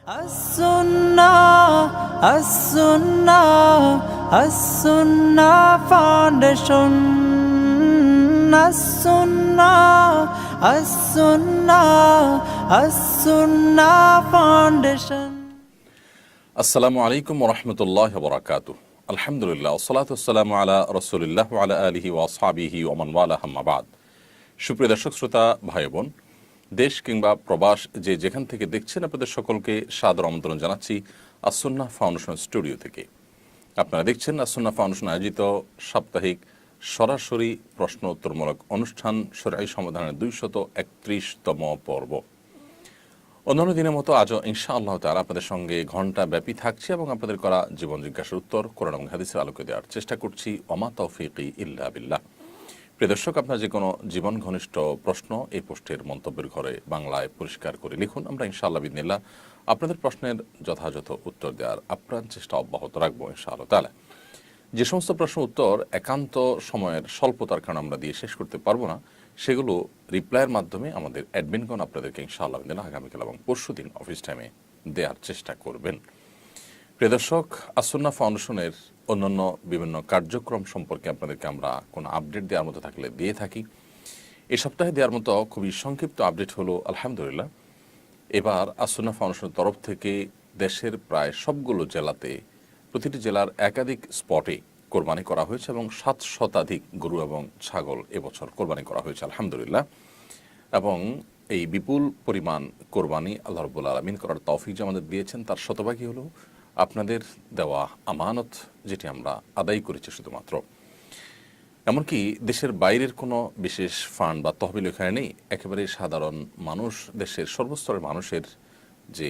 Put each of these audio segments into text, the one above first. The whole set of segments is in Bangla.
As-Sunnah, As-Sunnah, As-Sunnah Foundation. As-Sunnah, As-Sunnah, As-Sunnah Foundation. আসসালামু আলাইকুম ওরহমতুল্লাহ বরাকাতু। আলহামদুলিল্লাহ ওসসালাতু ওয়াসসালামু আলা রাসূলিল্লাহ ওয়া আলা আলিহি ওয়া আসহাবিহি ওয়া মান ওয়ালা আম্মা বাদ। সুপ্রিয় দর্শক শ্রোতা ভাই বোন, দেশ কিংবা প্রবাস যে যেখান থেকে দেখছেন, আপনাদের সকলকে সাদর আমন্ত্রণ জানাচ্ছি আস-সুন্নাহ ফাউন্ডেশন স্টুডিও থেকে। আপনারা দেখছেন আস-সুন্নাহ ফাউন্ডেশন আয়োজিত সাপ্তাহিক সরাসরি প্রশ্ন উত্তরমূলক অনুষ্ঠান শরঈ সমাধানের 231তম পর্ব। অন্যান্য দিনের মতো আজও ইনশাআল্লাহ তাআলা আপনাদের সঙ্গে ঘণ্টা ব্যাপী থাকছে এবং আপনাদের করা জীবন জিজ্ঞাসার উত্তর কোরআন এবং হাদিসের আলোকে দেওয়ার চেষ্টা করছি। ওমা তৌফিকি ইল্লা বিল্লাহ। প্রিয় দর্শক, আপনার যে কোনো জীবন ঘনিষ্ঠ প্রশ্ন এই পোস্টের মন্তব্যের ঘরে বাংলায় পরিষ্কার করে লিখুন। আমরা ইনশাআল্লাহ বিদিনিল্লাহ আপনাদের প্রশ্নের যথাযথ উত্তর দেওয়ার আপ্রাণ চেষ্টা অব্যাহত রাখবো ইনশাআল্লাহ তাআলা। যে সমস্ত প্রশ্ন উত্তর একান্ত সময়ের স্বল্পতার কারণে আমরা দিয়ে শেষ করতে পারবো না, সেগুলো রিপ্লাইয়ের মাধ্যমে আমাদের অ্যাডমিনগণ আপনাদেরকে ইনশাআল্লাহ আগামীকাল এবং পরশুদিন অফিস টাইমে দেওয়ার চেষ্টা করবেন। প্রিয় দর্শক, আস-সুন্নাহ ফাউন্ডেশনের অন্যান্য বিভিন্ন কার্যক্রম সম্পর্কে আপনাদেরকে আমরা কোনো আপডেট দেওয়ার মতো থাকলে দিয়ে থাকি। এই সপ্তাহে দেওয়ার মতো খুবই সংক্ষিপ্ত আপডেট হলো, আলহামদুলিল্লাহ এবার আস-সুন্নাহ ফাউন্ডেশনের তরফ থেকে দেশের প্রায় সবগুলো জেলাতে প্রতিটি জেলার একাধিক স্পটে কোরবানি করা হয়েছে এবং 7 শতাধিক গরু এবং ছাগল এবছর কোরবানি করা হয়েছে আলহামদুলিল্লাহ। এবং এই বিপুল পরিমাণ কোরবানি আল্লাহ রাব্বুল আলামিন করার তৌফিক যে আমাদের দিয়েছেন, তার শতভাগী হলো আপনাদের দেওয়া আমানত, যেটি আমরা আদায় করেছি শুধুমাত্র। এমনকি দেশের বাইরের কোনো বিশেষ ফান্ড বা তহবিল এখানে নেই, একেবারে সাধারণ মানুষ, দেশের সর্বস্তরের মানুষের যে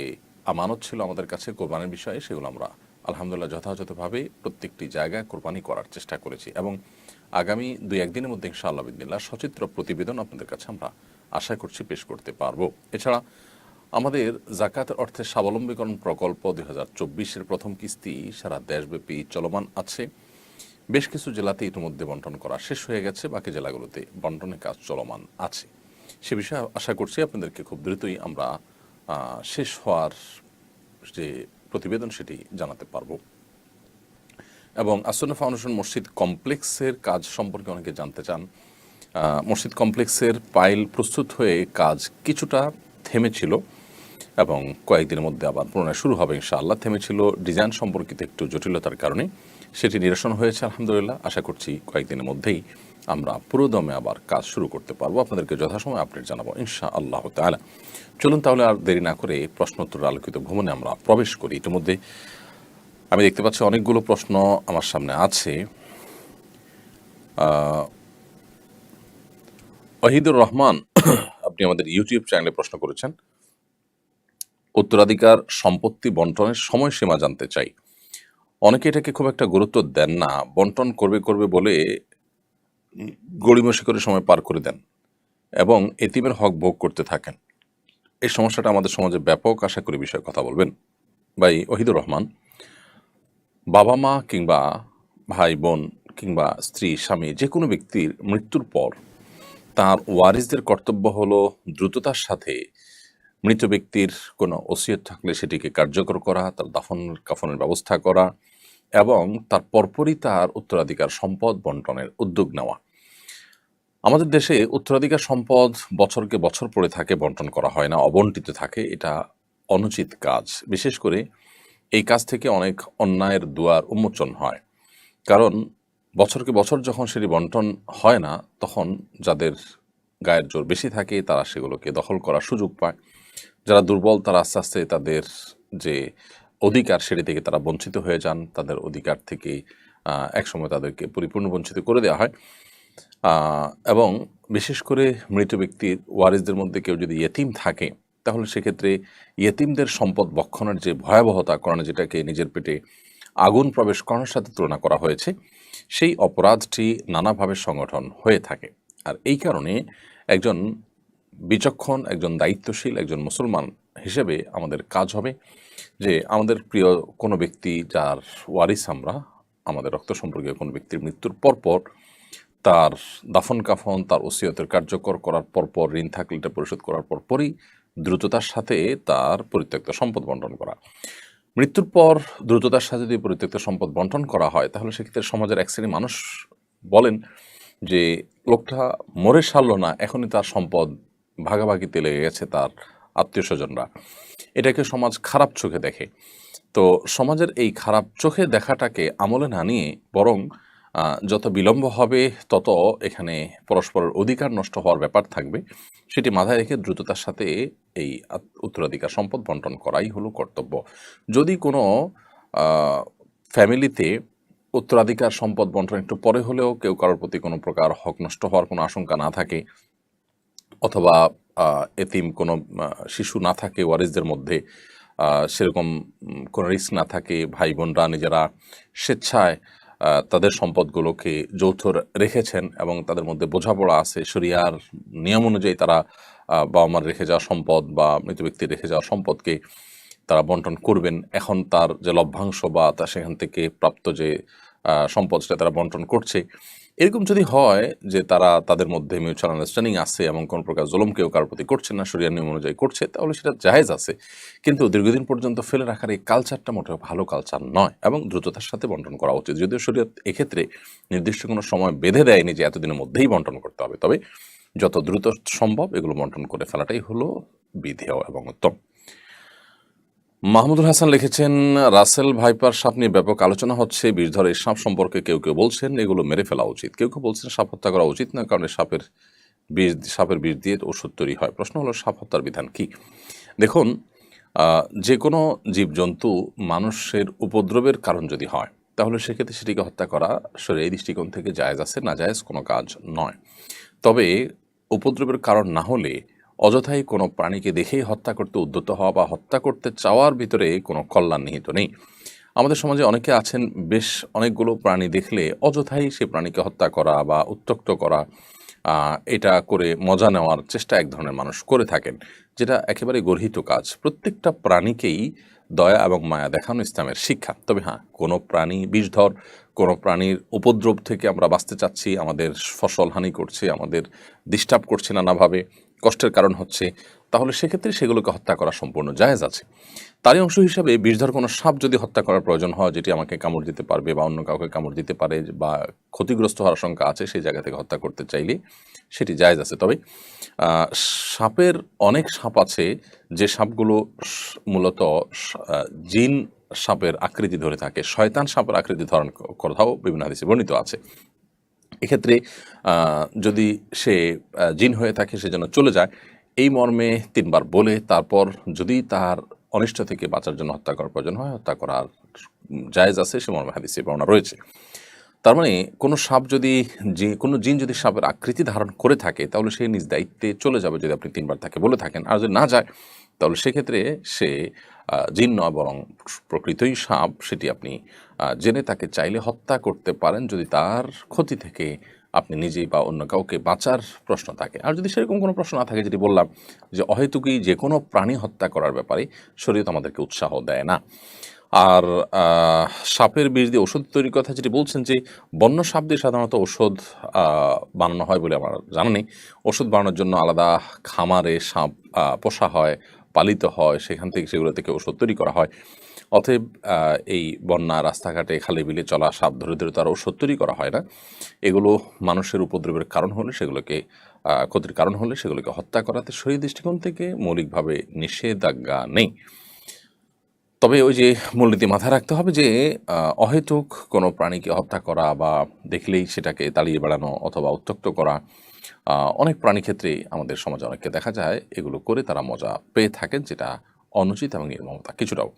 আমানত ছিল আমাদের কাছে কোরবানির বিষয়ে, সেগুলো আমরা আলহামদুলিল্লাহ যথাযথভাবে প্রত্যেকটি জায়গায় কোরবানি করার চেষ্টা করেছি এবং আগামী 2-1 দিনের মধ্যে ইনশাআল্লাহ বিদিনিল্লাহ সচিত্র প্রতিবেদন আপনাদের কাছে আমরা আশা করছি পেশ করতে পারবো। এছাড়া আমাদের জাকাতের অর্থে স্বাবলম্বীকরণ প্রকল্প 2024-এর প্রথম কিস্তি সারা দেশব্যাপী চলমান আছে। বেশ কিছু জেলাতে ইতিমধ্যে বন্টন করা শেষ হয়ে গেছে, বাকি জেলাগুলোতে বন্টনের কাজ চলমান আছে। সে বিষয়ে আশা করছি আপনাদেরকে খুব দ্রুতই আমরা শেষ হওয়ার যে প্রতিবেদন সেটি জানাতে পারবো। এবং আস-সুন্নাহ ফাউন্ডেশন মসজিদ কমপ্লেক্সের কাজ সম্পর্কে অনেকে জানতে চান। মসজিদ কমপ্লেক্সের পাইল প্রস্তুত হয়ে কাজ কিছুটা থেমেছিল এবং কয়েকদিনের মধ্যে আবার পুনরায় শুরু হবে ইনশাআল্লাহ। থেমেছিল ডিজাইন সম্পর্কিত একটু জটিলতার কারণে, সেটি নিরসন হয়েছে আলহামদুলিল্লাহ। আশা করছি কয়েকদিনের মধ্যেই আমরা পুরোদমে আবার কাজ শুরু করতে পারবো, আপনাদেরকে যথাসময়ে আপডেট জানাবো ইনশাআল্লাহ তাআলা। চলুন তাহলে আর দেরি না করে প্রশ্নোত্তর আলোকিত ভ্রমণে আমরা প্রবেশ করি। ইতিমধ্যে আমি দেখতে পাচ্ছি অনেকগুলো প্রশ্ন আমার সামনে আছে। ওয়াহিদুর রহমান, আপনি আমাদের ইউটিউব চ্যানেলে প্রশ্ন করেছেন, উত্তরাধিকার সম্পত্তি বন্টনের সময়সীমা জানতে চাই। অনেকে এটাকে খুব একটা গুরুত্ব দেন না, বন্টন করবে বলে গড়িমসি করে সময় পার করে দেন এবং এতিমের হক ভোগ করতে থাকেন। এই সমস্যাটা আমাদের সমাজে ব্যাপক, আশা করি বিষয়ে কথা বলবেন। ভাই ওয়াহিদুর রহমান, বাবা মা কিংবা ভাই বোন কিংবা স্ত্রী স্বামী যে কোনো ব্যক্তির মৃত্যুর পর তার ওয়ারিসদের কর্তব্য হলো দ্রুততার সাথে মৃত ব্যক্তির কোনো ওসিয়ত থাকলে সেটিকে কার্যকর করা, তার দাফন কাফনের ব্যবস্থা করা এবং তার পরপরই তার উত্তরাধিকার সম্পদ বন্টনের উদ্যোগ নেওয়া। আমাদের দেশে উত্তরাধিকার সম্পদ বছরকে বছর পড়ে থাকে, বন্টন করা হয় না, অবন্টিত থাকে। এটা অনুচিত কাজ। বিশেষ করে এই কাজ থেকে অনেক অন্যায়ের দুয়ার উন্মোচন হয়, কারণ বছরকে বছর যখন সেটি বন্টন হয় না, তখন যাদের গায়ের জোর বেশি থাকে তারা সেগুলোকে দখল করার সুযোগ পায়। যারা দুর্বল তারা আস্তে আস্তে তাদের যে অধিকার সেটি থেকে তারা বঞ্চিত হয়ে যান। তাদের অধিকার থেকে একসময় তাদেরকে পরিপূর্ণ বঞ্চিত করে দেওয়া হয়। এবং বিশেষ করে মৃত ব্যক্তির ওয়ারিসদের মধ্যে কেউ যদি ইয়েতিম থাকে, তাহলে সেক্ষেত্রে ইয়েতিমদের সম্পদ ভক্ষণের যে ভয়াবহতা, কোরআনে যেটাকে নিজের পেটে আগুন প্রবেশ করানোর সাথে তুলনা করা হয়েছে, সেই অপরাধটি নানাভাবে সংগঠন হয়ে থাকে। আর এই কারণে একজন বিচক্ষণ, একজন দায়িত্বশীল, একজন মুসলমান হিসেবে আমাদের কাজ হবে যে আমাদের প্রিয় কোনো ব্যক্তি যার ওয়ারিস আমরা, আমাদের রক্ত সম্পর্কীয় কোনো ব্যক্তির মৃত্যুর পরপর তার দাফন কাফন, তার ওসিয়তের কার্যকর করার পরপর, ঋণ থাকলে এটা পরিশোধ করার পরপরই দ্রুততার সাথে তার পরিত্যক্ত সম্পদ বন্টন করা। মৃত্যুর পর দ্রুততার সাথে যদি পরিত্যক্ত সম্পদ বন্টন করা হয় তাহলে সেক্ষেত্রে সমাজের এক শ্রেণীর মানুষ বলেন যে লোকটা মরে সারল না, এখনই তার সম্পদ ভাগাভাগিতে লেগে গেছে তার আত্মীয় স্বজনরা। এটাকে সমাজ খারাপ চোখে দেখে। তো সমাজের এই খারাপ চোখে দেখাটাকে আমলে না নিয়ে বরং যত বিলম্ব হবে তত এখানে পরস্পরের অধিকার নষ্ট হওয়ার ব্যাপার থাকবে, সেটি মাথায় রেখে দ্রুততার সাথে এই উত্তরাধিকার সম্পদ বন্টন করাই হলো কর্তব্য। যদি কোনো ফ্যামিলিতে উত্তরাধিকার সম্পদ বন্টন একটু পরে হলেও কেউ কারোর প্রতি কোনো প্রকার হক নষ্ট হওয়ার কোনো আশঙ্কা না থাকে, অথবা এতিম কোনো শিশু না থাকে ওয়ারিসদের মধ্যে, সেরকম কোনো রিস্ক না থাকে, ভাই বোনরা নিজেরা স্বেচ্ছায় তাদের সম্পদগুলোকে যৌথ রেখেছেন এবং তাদের মধ্যে বোঝাপড়া আছে, শরিয়ার নিয়ম অনুযায়ী তারা বাবা মার রেখে যাওয়া সম্পদ বা মৃত ব্যক্তির রেখে যাওয়া সম্পদকে তারা বন্টন করবেন, এখন তার যে লভ্যাংশ বা তার সেখান থেকে প্রাপ্ত যে সম্পদ সেটা তারা বন্টন করছে, এরকম যদি হয় যে তারা তাদের মধ্যে মিউচুয়াল আন্ডারস্ট্যান্ডিং আছে এবং কোনো প্রকার জুলুম কেউ কারোর প্রতি করছে না, শরিয়ার নিয়ম অনুযায়ী করছে, তাহলে সেটা জায়েজ আছে। কিন্তু দীর্ঘদিন পর্যন্ত ফেলে রাখার এই কালচারটা মোটেও ভালো কালচার নয় এবং দ্রুততার সাথে বন্টন করা উচিত। যদিও শরিয়ত এক্ষেত্রে নির্দিষ্ট কোনো সময় বেঁধে দেয়নি যে এতদিনের মধ্যেই বন্টন করতে হবে, তবে যত দ্রুত সম্ভব এগুলো বন্টন করে ফেলাটাই হলো বিধেয় এবং উত্তম। মাহমুদুল হাসান লিখেছেন, রাসেল ভাইপার সাপ নিয়ে ব্যাপক আলোচনা হচ্ছে। বিষধর এই সাপ সম্পর্কে কেউ কেউ বলছেন এগুলো মেরে ফেলা উচিত, কেউ কেউ বলছেন সাপ হত্যা করা উচিত না, কারণ সাপের বিষ দিয়ে ওষুধ তৈরি হয়। প্রশ্ন হলো সাপ হত্যার বিধান কি? দেখুন, যে কোনো জীবজন্তু মানুষের উপদ্রবের কারণ যদি হয় তাহলে সেক্ষেত্রে সেটিকে হত্যা করা শরীয়ী দৃষ্টিকোণ থেকে জায়েজ আছে, না জায়েজ কোনো কাজ নয়। তবে উপদ্রবের কারণ না হলে অযথাই কোনো প্রাণীকে দেখেই হত্যা করতে উদ্যত হওয়া বা হত্যা করতে চাওয়ার ভিতরে কোনো কল্যাণ নিহিত নেই। আমাদের সমাজে অনেকে আছেন বেশ অনেকগুলো প্রাণী দেখলে অযথাই সে প্রাণীকে হত্যা করা বা উত্ত্যক্ত করা, এটা করে মজা নেওয়ার চেষ্টা এক ধরনের মানুষ করে থাকেন, যেটা একেবারে গর্হিত কাজ। প্রত্যেকটা প্রাণীকেই দয়া এবং মায়া দেখানো ইসলামের শিক্ষা। তবে হ্যাঁ, কোনো প্রাণী বিষধর, কোনো প্রাণীর উপদ্রব থেকে আমরা বাঁচতে চাচ্ছি, আমাদের ফসল হানি করছে, আমাদের ডিস্টার্ব করছে নানাভাবে, কষ্টের কারণ হচ্ছে, তাহলে সেক্ষেত্রে সেগুলোকে হত্যা করা সম্পূর্ণ জায়েজ আছে। তারই অংশ হিসাবে বিষধর কোনো সাপ যদি হত্যা করার প্রয়োজন হয়, যেটি আমাকে কামড় দিতে পারবে বা অন্য কাউকে কামড় দিতে পারে বা ক্ষতিগ্রস্ত হওয়ার আশঙ্কা আছে, সেই জায়গা থেকে হত্যা করতে চাইলে সেটি জায়েজ আছে। তবে সাপের অনেক সাপ আছে যে সাপগুলো মূলত জিন সাপের আকৃতি ধরে থাকে, শয়তান সাপের আকৃতি ধারণ কথাও বিভিন্ন হাদিসে বর্ণিত আছে। এক্ষেত্রে যদি সে জিন হয়ে থাকে সেজন্য চলে যায়, এই মর্মে 3 বার বলে তারপর যদি তার অনিষ্ট থেকে বাঁচার জন্য হত্যা করার প্রয়োজন হয়, হত্যা করার জায়েজ আছে, সে মর্মে হাদিসে বর্ণনা রয়েছে। তার মানে কোনো সাপ যদি কোনো জিন যদি সাপের আকৃতি ধারণ করে থাকে তাহলে সে নিজ দায়িত্বে চলে যাবে যদি আপনি 3 বার তাকে বলে থাকেন। আর যদি না যায় তাহলে সেক্ষেত্রে সে জিন নয় বরং প্রকৃতই সাপ, সেটি আপনি জেনে তাকে চাইলে হত্যা করতে পারেন যদি তার ক্ষতি থেকে আপনি নিজেই বা অন্য কাউকে বাঁচার প্রশ্ন থাকে। আর যদি সেরকম কোনো প্রশ্ন না থাকে, যেটি বললাম যে অহেতুকই যে কোনো প্রাণী হত্যা করার ব্যাপারে শরীয়ত আমাদেরকে উৎসাহ দেয় না। আর সাপের বিষ দিয়ে ওষুধ তৈরির কথা যেটি বলছেন, যে বন্য সাপ দিয়ে সাধারণত ওষুধ বানানো হয় বলে আমার জানা নেই। ওষুধ বানানোর জন্য আলাদা খামারে সাপ পোষা হয়, পালিত হয়, সেখান থেকে সেগুলো থেকে ওষুধ তৈরি করা হয়। অতএব এই বন্যা রাস্তাঘাটে খালে বিলে চলা সাপ ধরে ধরে তার ওষুধ তৈরি করা হয় না। এগুলো মানুষের উপদ্রবের কারণ হলে সেগুলোকে ক্ষতির কারণ হলে সেগুলোকে হত্যা করাতে শরীয়ী দৃষ্টিকোণ থেকে মৌলিকভাবে নিষেধাজ্ঞা নেই। তবে ওই যে মূলনীতি মাথায় রাখতে হবে যে অহেতুক কোনো প্রাণীকে হত্যা করা বা দেখলেই সেটাকে তাড়িয়ে বেড়ানো অথবা উত্ত্যক্ত করা, অনেক প্রাণী ক্ষেত্রে আমাদের সমাজে অনেককে দেখা যায় এগুলো করে তারা মজা পেয়ে থাকেন, যেটা অনুচিত এবং নির্মমতা কিছুটাও।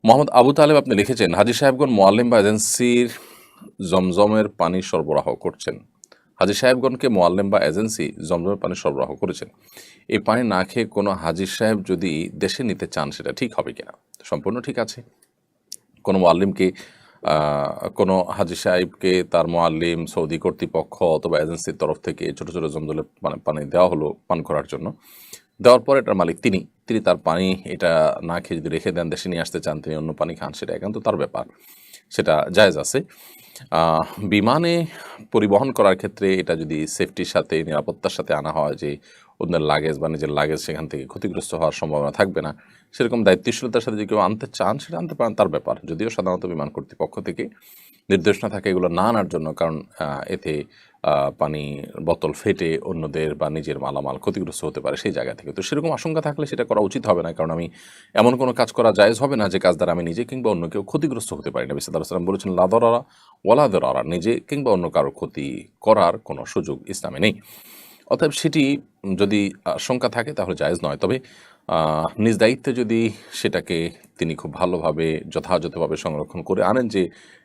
মোহাম্মদ আবু তালেব আপনি লিখেছেন, হাজী সাহেবগণ মোয়াল্লিম বা এজেন্সির জমজমের পানি সরবরাহ করছেন। হাজী সাহেবগণকে মোয়াল্লিম বা এজেন্সি জমজমের পানি সরবরাহ করেছেন। এই পানি না খেয়ে কোনো হাজী সাহেব যদি দেশে নিতে চান সেটা ঠিক হবে কিনা? সম্পূর্ণ ঠিক আছে। কোনো মোয়াল্লিমকে কোনো হাজী সাহেবকে তার মোয়াল্লিম, সৌদি কর্তৃপক্ষ অথবা এজেন্সির তরফ থেকে ছোটো ছোটো জমজমের পানি দেওয়া হলো পান করার জন্য। দেওয়ার পর এটার মালিক তিনি তার পানি এটা না খেয়ে যদি রেখে দেন, দেশে নিয়ে আসতে চান, তিনি অন্য পানি খান, সেটা একান্ত তার ব্যাপার। সেটা জায়েজ আছে। বিমানে পরিবহন করার ক্ষেত্রে এটা যদি সেফটির সাথে, নিরাপত্তার সাথে আনা হয় যে অন্যের লাগেজ বা নিজের লাগেজ সেখান থেকে ক্ষতিগ্রস্ত হওয়ার সম্ভাবনা থাকবে না, সেরকম দায়িত্বশীলতার সাথে যদি কেউ আনতে চান সেটা আনতে পারেন, তার ব্যাপার। যদিও সাধারণত বিমান কর্তৃপক্ষ থেকে নির্দেশনা থাকে এগুলো না আনার জন্য, কারণ এতে পানি বোতল ফেটে অন্যদের বা নিজের মালামাল ক্ষতিগ্রস্ত হতে পারে সেই জায়গা থেকে। তো সেরকম আশঙ্কা থাকলে সেটা করা উচিত হবে না, কারণ আমি এমন কোনো কাজ করা জায়েজ হবে না যে কাজ দ্বারা আমি নিজে কিংবা অন্য কেউ ক্ষতিগ্রস্ত হতে পারি না। নবী সাল্লাল্লাহু আলাইহি ওয়াসাল্লাম বলেছেন, লা দারারা ওয়ালা দিরারা, নিজে কিংবা অন্য কারো ক্ষতি করার কোনো সুযোগ ইসলামে নেই। অতএব সেটি যদি আশঙ্কা থাকে তাহলে জায়েজ নয়। তবে নিজ দায়িত্বে যদি সেটাকে তিনি খুব ভালোভাবে যথাযথভাবে সংরক্ষণ করে আনেন যে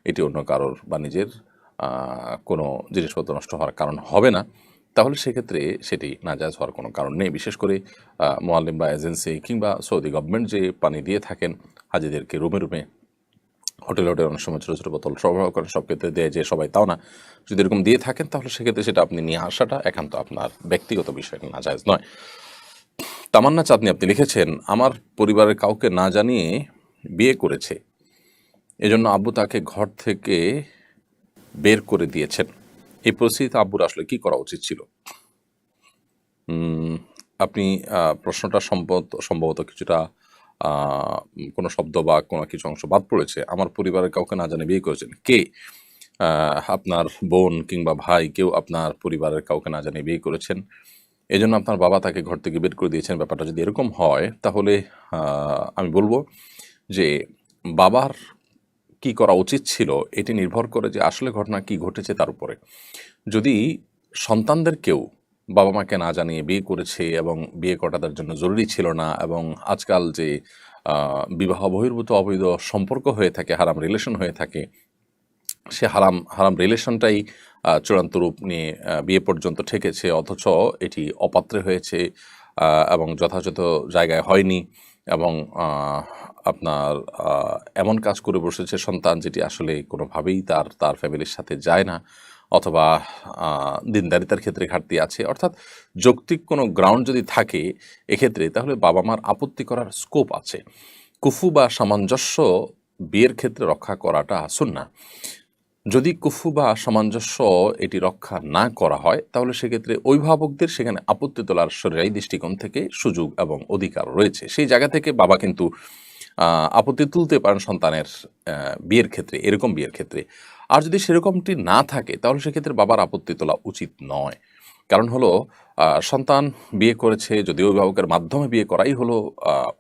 এটি অন্য কারোর বা নিজের কোনো জিনিসপত্র নষ্ট হওয়ার কারণ হবে না, তাহলে সেক্ষেত্রে সেটি নাজায়েজ হওয়ার কোনো কারণ নেই। বিশেষ করে মোয়াল্লিম বা এজেন্সি কিংবা সৌদি গভর্নমেন্ট যে পানি দিয়ে থাকেন হাজিদেরকে রুমে রুমে, হোটেলে অনেক সময় ছোটো ছোটো বোতল সরবরাহ করেন, সব ক্ষেত্রে দেয় যে সবাই তাও না, যদি এরকম দিয়ে থাকেন তাহলে সেক্ষেত্রে সেটা আপনি নিয়ে আসাটা একান্ত আপনার ব্যক্তিগত বিষয়, নাজায়েজ নয়। তামান্না চাঁদনি আপনি লিখেছেন, আমার পরিবারের কাউকে না জানিয়ে বিয়ে করেছে, এজন্য আব্বু তাকে ঘর থেকে বের করে দিয়েছেন। এই পরিস্থিতিতে আব্বুর আসলে কি করা উচিত ছিল? আপনি প্রশ্নটা সম্ভবত কিছুটা কোনো শব্দ বা কোনো কিছু অংশ বাদ পড়েছে। আমার পরিবারের কাউকে না জানিয়ে বিয়ে করেছেন। কে? আপনার বোন কিংবা ভাই কেউ আপনার পরিবারের কাউকে না জানিয়ে বিয়ে করেছেন, এজন্য আপনার বাবা তাকে ঘর থেকে বের করে দিয়েছেন। ব্যাপারটা যদি এরকম হয় তাহলে আমি বলবো যে বাবার কি করা উচিত ছিল এটি নির্ভর করে যে আসলে ঘটনা কি ঘটেছে তার উপরে। যদি সন্তানদের কেউ বাবা মাকে না জানিয়ে বিয়ে করেছে এবং বিয়ে করা তার জন্য জরুরি ছিল না, এবং আজকাল যে বিবাহ বহির্ভূত অবৈধ সম্পর্ক হয়ে থাকে, হারাম রিলেশন হয়ে থাকে, সে হারাম রিলেশনটাই চূড়ান্ত রূপ নিয়ে বিয়ে পর্যন্ত ঠেকেছে, অথচ এটি অপাত্রে হয়েছে এবং যথাযথ জায়গায় হয়নি, এবং আপনার এমন কাজ করে বসেছে সন্তান যেটি আসলে কোনোভাবেই তার ফ্যামিলির সাথে যায় না, অথবা দিনদারিতার ক্ষেত্রে ঘাটতি আছে, অর্থাৎ যৌক্তিক কোনো গ্রাউন্ড যদি থাকে এক্ষেত্রে, তাহলে বাবা মার আপত্তি করার স্কোপ আছে। কুফু বা সামঞ্জস্য বিয়ের ক্ষেত্রে রক্ষা করাটা সুন্নাহ। যদি কুফু বা সামঞ্জস্য এটি রক্ষা না করা হয় তাহলে সেক্ষেত্রে অভিভাবকদের সেখানে আপত্তি তোলার শরীয়ী দৃষ্টিকোণ থেকে সুযোগ এবং অধিকার রয়েছে। সেই জায়গা থেকে বাবা কিন্তু আপত্তি তুলতে পারেন সন্তানের বিয়ের ক্ষেত্রে, এরকম বিয়ের ক্ষেত্রে। আর যদি সেরকমটি না থাকে তাহলে সেক্ষেত্রে বাবার আপত্তি তোলা উচিত নয়। কারণ হলো সন্তান বিয়ে করেছে, যদি অভিভাবকের মাধ্যমে বিয়ে করাই হলো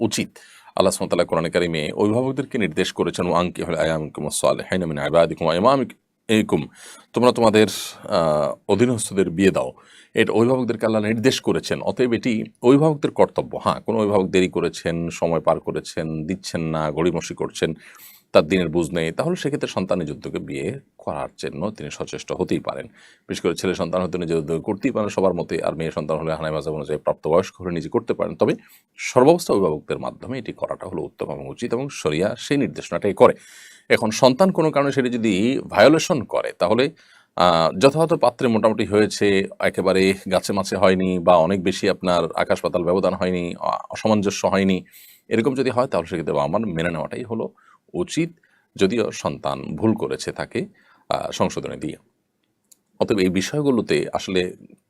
উচিত। আল্লাহ সুবহানাহু ওয়া তাআলা কোরআনে কারিমে অভিভাবকদেরকে নির্দেশ করেছেন, ওয়ানকিহুল আয়ামাকুমুস সালিহিনা মিন ইবাদিকুম ওয়া ইমামিকুম, তোমরা তোমাদের অধীনস্থদের বিয়ে দাও। এটা অভিভাবকদেরকে আল্লাহ নির্দেশ করেছেন। অতএব এটি অভিভাবকদের কর্তব্য। হ্যাঁ, কোনো অভিভাবক দেরি করেছেন, সময় পার করেছেন, দিচ্ছেন না, গড়িমসি করছেন, তার দিনের বুঝ নেই, তাহলে সেক্ষেত্রে সন্তান নিজ উদ্যোগে বিয়ে করার জন্য তিনি সচেষ্ট হতেই পারেন। বিশেষ করে ছেলে সন্তান হতে নিজের উদ্যোগে করতেই পারেন সবার মতে, আর মেয়ে সন্তান হলে হানাফি মাযহাব অনুযায়ী প্রাপ্তবয়স্ক হলে নিজে করতে পারেন। তবে সর্বাবস্থা অভিভাবকদের মাধ্যমে এটি করাটা হলো উত্তম এবং উচিত, এবং শরিয়া সেই নির্দেশনাটাই করে। এখন সন্তান কোনো কারণে সেটি যদি ভায়োলেশন করে তাহলে যথাযথ পাত্রে মোটামুটি হয়েছে, একেবারে গাছে মাছে হয়নি, বা অনেক বেশি আপনার আকাশ পাতাল ব্যবধান হয়নি, অসামঞ্জস্য হয়নি, এরকম যদি হয় তাহলে সেক্ষেত্রে আমার মেনে নেওয়াটাই হলো উচিত, যদিও সন্তান ভুল করেছে তাকে সংশোধনে দিয়ে। অতএব এই বিষয়গুলোতে আসলে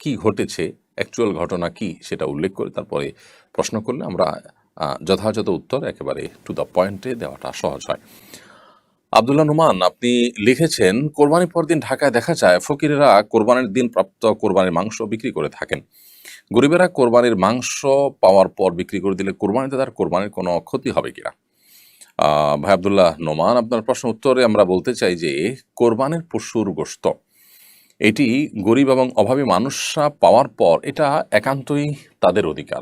কি ঘটেছে, অ্যাকচুয়াল ঘটনা কি সেটা উল্লেখ করে তারপরে প্রশ্ন করলে আমরা যথাযথ উত্তর একেবারে টু দ্য পয়েন্টে দেওয়াটা সহজ হয়। আব্দুল্লাহ নুমান আপনি লিখেছেন, কোরবানির পর দিন ঢাকায় দেখা যায় ফকিরেরা কোরবানির দিন প্রাপ্ত কোরবানির মাংস বিক্রি করে থাকেন। গরিবেরা কোরবানির মাংস পাওয়ার পর বিক্রি করে দিলে কোরবানিতে তার কোরবানির কোনো ক্ষতি হবে কিনা? ভাই আব্দুল্লাহ নোমান, আপনার প্রশ্ন উত্তরে আমরা বলতে চাই যে কোরবানির পশুর গোশত এটি গরিব এবং অভাবী মানুষরা পাওয়ার পর এটা একান্তই তাদের অধিকার,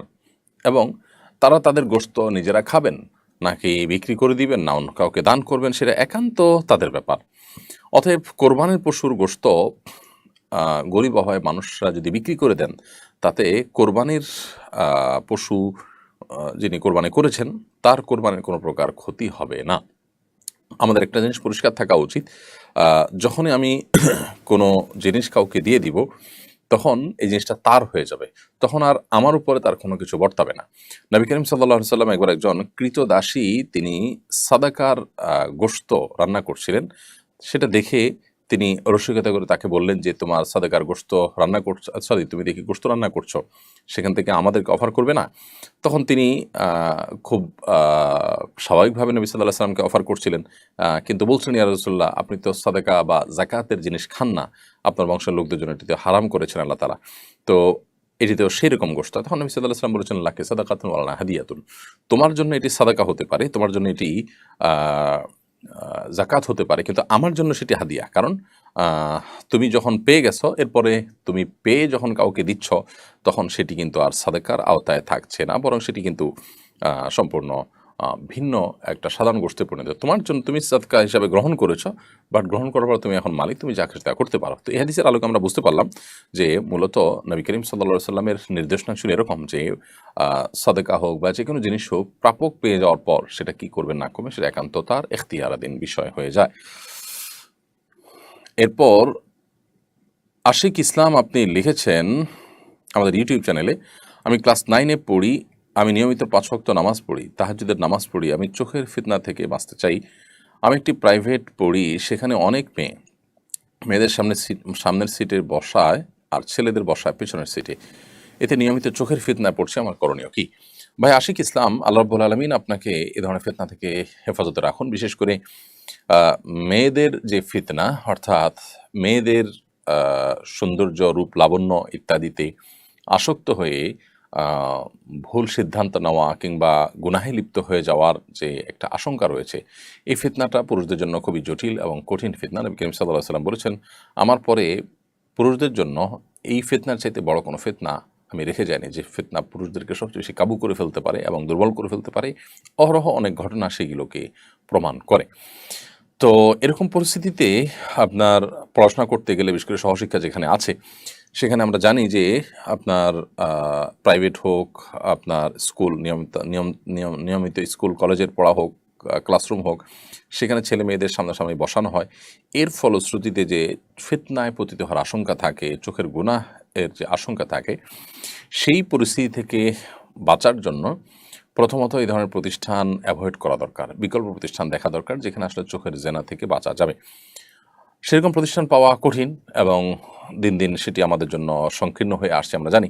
এবং তারা তাদের গোশত নিজেরা খাবেন নাকি বিক্রি করে দিবেন না অন্য কাউকে দান করবেন সেটা একান্ত তাদের ব্যাপার। অতএব কোরবানির পশুর গোশত গরিব অভাবী মানুষরা যদি বিক্রি করে দেন তাতে কোরবানির পশু যিনি কোরবানি করেছেন তার কোরবানির কোনো প্রকার ক্ষতি হবে না। আমাদের একটা জিনিস পরিষ্কার থাকা উচিত, যখনই আমি কোনো জিনিস কাউকে দিয়ে দিব তখন এই জিনিসটা তার হয়ে যাবে, তখন আর আমার উপরে তার কোনো কিছু বর্তাবে না। নবী করিম সাল্লাল্লাহু আলাইহি সাল্লাম একবার একজন কৃতদাসী তিনি সাদাকার গোশত রান্না করছিলেন, সেটা দেখে তিনি রসিকতা করে তাকে বললেন যে, তোমার সাদাকার গোশত রান্না করছো, সরি তুমি দেখি গোশত রান্না করছো, সেখান থেকে আমাদেরকে অফার করবে না? তখন তিনি খুব স্বাভাবিকভাবে নবী সাল্লাল্লাহু আলাইহি সাল্লামকে অফার করছিলেন, কিন্তু বলছেন, ইয়া রাসূলুল্লাহ, আপনি তো সাদাকা বা যাকাতের জিনিস খান না, আপনার বংশের লোকদের জন্য এটিতে হারাম করেছেন আল্লাহ তাআলা, তো এটিতেও সেরকম গোশত। তখন নবী সাল্লাল্লাহু আলাইহি ওয়াসাল্লাম বলেছেন, লাকি সাদাকাতুন ওয়া লানা হাদিয়াতুন, তোমার জন্য এটি সাদাকা হতে পারে, তোমার জন্য এটি যাকাত হতে পারে, কিন্তু আমার জন্য সেটি হাদিয়া। কারণ তুমি যখন পেয়ে গেছো, এরপরে তুমি পেয়ে যখন কাউকে দিচ্ছ, তখন সেটি কিন্তু আর সাদাকার আওতায় থাকছে না, বরং সেটি কিন্তু সম্পূর্ণ ভিন্ন একটা সাধারণ গোষ্ঠী পরিণত। তোমার জন্য তুমি সাদকা হিসাবে গ্রহণ করেছো, বাট গ্রহণ করার পর তুমি এখন মালিক, তুমি যা খুশি তা করতে পারো। তো এই হাদিসের আলোকে আমরা বুঝতে পারলাম যে মূলত নবী করিম সাল্লাল্লাহু আলাইহি সাল্লামের নির্দেশনা ছিল এরকম যে সাদাকা হোক বা যে কোনো জিনিস হোক, প্রাপক পেয়ে যাওয়ার পর সেটা কি করবেন না করবেন সেটা একান্ত তার এখতিয়ারাধীন বিষয় হয়ে যায়। এরপর আশিক ইসলাম আপনি লিখেছেন আমাদের ইউটিউব চ্যানেলে, আমি ক্লাস 9-এ পড়ি, আমি নিয়মিত 5 ওয়াক্ত নামাজ পড়ি, তাহাজ্জুদের নামাজ পড়ি, আমি চোখের ফিতনা থেকে বাঁচতে চাই। আমি একটি প্রাইভেট পড়ি, সেখানে অনেক মেয়েদের সামনের সিটের বসায় আর ছেলেদের বসায় পেছনের সিটে, এতে নিয়মিত চোখের ফিতনায় পড়ছে, আমার করণীয় কি? ভাই আশিক ইসলাম, আল্লাহ রাব্বুল আলামিন আপনাকে এ ধরনের ফিতনা থেকে হেফাজতে রাখুন। বিশেষ করে মেয়েদের যে ফিতনা, অর্থাৎ মেয়েদের সৌন্দর্য, রূপ, লাবণ্য ইত্যাদিতে আসক্ত হয়ে ভুল সিদ্ধান্ত নেওয়া কিংবা গুনাহে লিপ্ত হয়ে যাওয়ার যে একটা আশঙ্কা রয়েছে, এই ফিতনাটা পুরুষদের জন্য খুবই জটিল এবং কঠিন ফিতনা। নবী করিম সাল্লাল্লাহু আলাইহি ওয়াসাল্লাম বলেছেন, আমার পরে পুরুষদের জন্য এই ফিতনার চাইতে বড় কোনো ফিতনা আমি রেখে যাইনি, যে ফিতনা পুরুষদেরকে সবচেয়ে বেশি কাবু করে ফেলতে পারে এবং দুর্বল করে ফেলতে পারে। অহরহ অনেক ঘটনা সেগুলোকে প্রমাণ করে। তো এরকম পরিস্থিতিতে আপনার পড়াশোনা করতে গেলে, বিশেষ করে সহশিক্ষা যেখানে আছে, সেখানে আমরা জানি যে আপনার প্রাইভেট হোক, আপনার স্কুল নিয়মিত স্কুল কলেজের পড়া হোক, ক্লাসরুম হোক, সেখানে ছেলে মেয়েদের সামনাসামনি বসানো হয়। এর ফলশ্রুতিতে যে ফিতনায় পতিত হওয়ার আশঙ্কা থাকে, চোখের গুনাহ এর যে আশঙ্কা থাকে, সেই পরিস্থিতি থেকে বাঁচার জন্য প্রথমত এই ধরনের প্রতিষ্ঠান অ্যাভয়েড করা দরকার, বিকল্প প্রতিষ্ঠান দেখা দরকার যেখানে আসলে চোখের জেনা থেকে বাঁচা যাবে। সেরকম প্রতিষ্ঠান পাওয়া কঠিন এবং দিন দিন সেটি আমাদের জন্য সংকীর্ণ হয়ে আসছে আমরা জানি।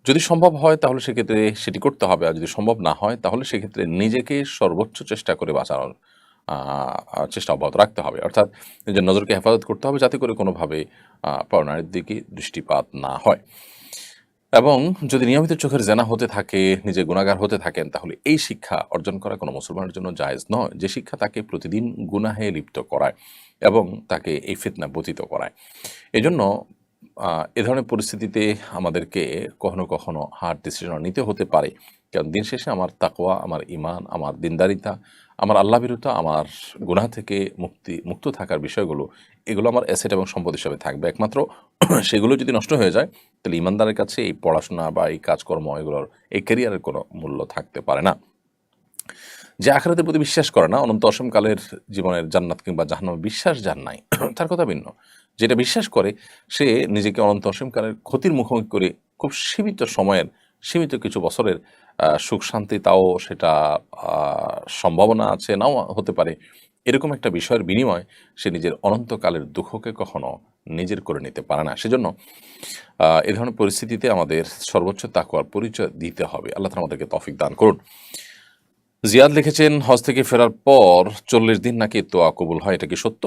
যদি সম্ভব হয় তাহলে সেক্ষেত্রে সেটি করতে হবে, আর যদি সম্ভব না হয় তাহলে সেক্ষেত্রে নিজেকে সর্বোচ্চ চেষ্টা করে বাঁচানোর চেষ্টা অব্যাহত রাখতে হবে। অর্থাৎ নিজের নজরকে হেফাজত করতে হবে যাতে করে কোনোভাবে পরনারীর দিকে দৃষ্টিপাত না হয়। এবং যদি নিয়মিত চোখের জেনা হতে থাকে, নিজে গুনাহগার হতে থাকেন, তাহলে এই শিক্ষা অর্জন করা কোনো মুসলমানের জন্য জায়েজ নয়, যে শিক্ষা তাকে প্রতিদিন গুনাহে লিপ্ত করায় এবং তাকে এই ফিতনা পতিত করায়। এজন্য এ ধরনের পরিস্থিতিতে আমাদেরকে কখনো কখনো হার্ড ডিসিশন নিতে হতে পারে, কারণ দিন শেষে আমার তাকওয়া, আমার ঈমান, আমার দিনদারিতা, আমার আল্লাহভীরুতা, আমার গুনাহ থেকে মুক্ত থাকার বিষয়গুলো, এগুলো আমার অ্যাসেট এবং সম্পদ হিসাবে থাকবে। একমাত্র সেগুলো যদি নষ্ট হয়ে যায়, তাহলে ঈমানদারের কাছে এই পড়াশোনা বা এই কাজকর্ম, এগুলোর এই ক্যারিয়ারের কোনো মূল্য থাকতে পারে না। যে আখিরাতের প্রতি বিশ্বাস করে না, অনন্ত অসীমকালের জীবনের জান্নাত কিংবা জাহান্নামে বিশ্বাস যার নাই, তার কথা ভিন্ন। যেটা বিশ্বাস করে সে নিজেকে অনন্ত অসীমকালের ক্ষতির মুখোমুখি করে খুব সীমিত সময়ের, সীমিত কিছু বছরের সুখ শান্তি, তাও সেটা সম্ভাবনা আছে নাও হতে পারে, এরকম একটা বিষয়ের বিনিময়ে সে নিজের অনন্তকালের দুঃখকে কখনো নিজের করে নিতে পারে না। সেজন্য এ ধরনের পরিস্থিতিতে আমাদের সর্বোচ্চ তাকওয়ার পরিচয় দিতে হবে। আল্লাহ তাআলা আমাদেরকে তৌফিক দান করুন। জিয়াদ লিখেছেন, হজ থেকে ফেরার পর 40 দিন নাকি দোয়া কবুল হয়, এটা কি সত্য?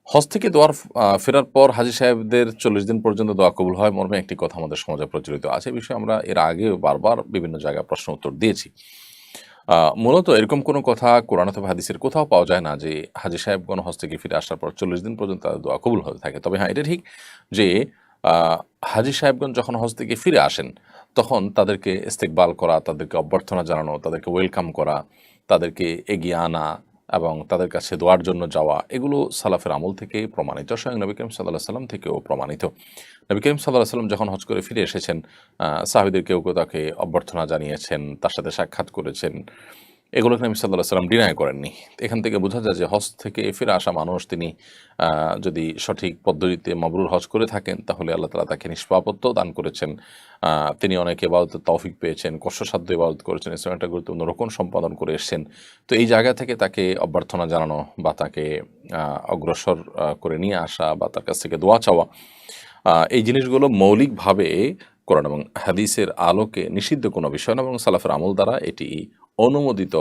হজ থেকে ফেরার পর হাজী সাহেবদের 40 দিন পর্যন্ত দোয়া কবুল হয় মর্মে একটি কথা আমাদের সমাজে প্রচলিত আছে। এই বিষয়ে আমরা এর আগেও বারবার বিভিন্ন জায়গায় প্রশ্ন উত্তর দিয়েছি। মূলত এরকম কোনো কথা কোরআন অথবা হাদিসের কোথাও পাওয়া যায় না যে হাজী সাহেবগণ হজ থেকে ফিরে আসার পর 40 দিন পর্যন্ত তাদের দোয়া কবুল হতে থাকে। তবে হ্যাঁ, এটা ঠিক যে হাজী সাহেবগণ যখন হজ থেকে ফিরে আসেন, তখন তাদেরকে ইস্তেকবাল করা, তাদেরকে অভ্যর্থনা জানানো, তাদেরকে ওয়েলকাম করা, তাদেরকে এগিয়ে আনা এবং তাদের কাছে দোয়ার জন্য যাওয়া, এগুলো সালাফের আমল থেকে প্রমাণিত, স্বয়ং নবী করিম সাল্লাল্লাহু আলাইহি ওয়াসাল্লাম থেকেও প্রমাণিত। নবী করিম সাল্লাল্লাহু আলাইহি ওয়াসাল্লাম যখন হজ করে ফিরে এসেছেন, সাহাবীদের কেউ কেউ তাকে অভ্যর্থনা জানিয়েছেন, তার সাথে সাক্ষাৎ করেছেন, এগুলোকে নবী সাল্লাল্লাহু আলাইহি ওয়াসাল্লাম ডিনাই করেননি। এখান থেকে বোঝা যায় যে হজ থেকে ফিরে আসা মানুষ তিনি যদি সঠিক পদ্ধতিতে মাবরুর হজ করে থাকেন তাহলে আল্লাহ তাআলা তাকে নিষ্পাপত্য দান করেছেন। তিনি অনেক ইবাদতের তৌফিক পেয়েছেন, কষ্টসাধ্য ইবাদত করেছেন, ইসলামের একটা গুরুত্বপূর্ণ রোকন সম্পাদন করে এসেছেন। তো এই জায়গা থেকে তাকে অভ্যর্থনা জানানো বা তাকে অগ্রসর করে নিয়ে আসা বা তার কাছ থেকে দোয়া চাওয়া, এই জিনিসগুলো মৌলিকভাবে কোরআন এবং হাদিসের আলোকে নিষিদ্ধ কোনো বিষয় না, এবং সালাফের আমল দ্বারা এটি অনুমোদিত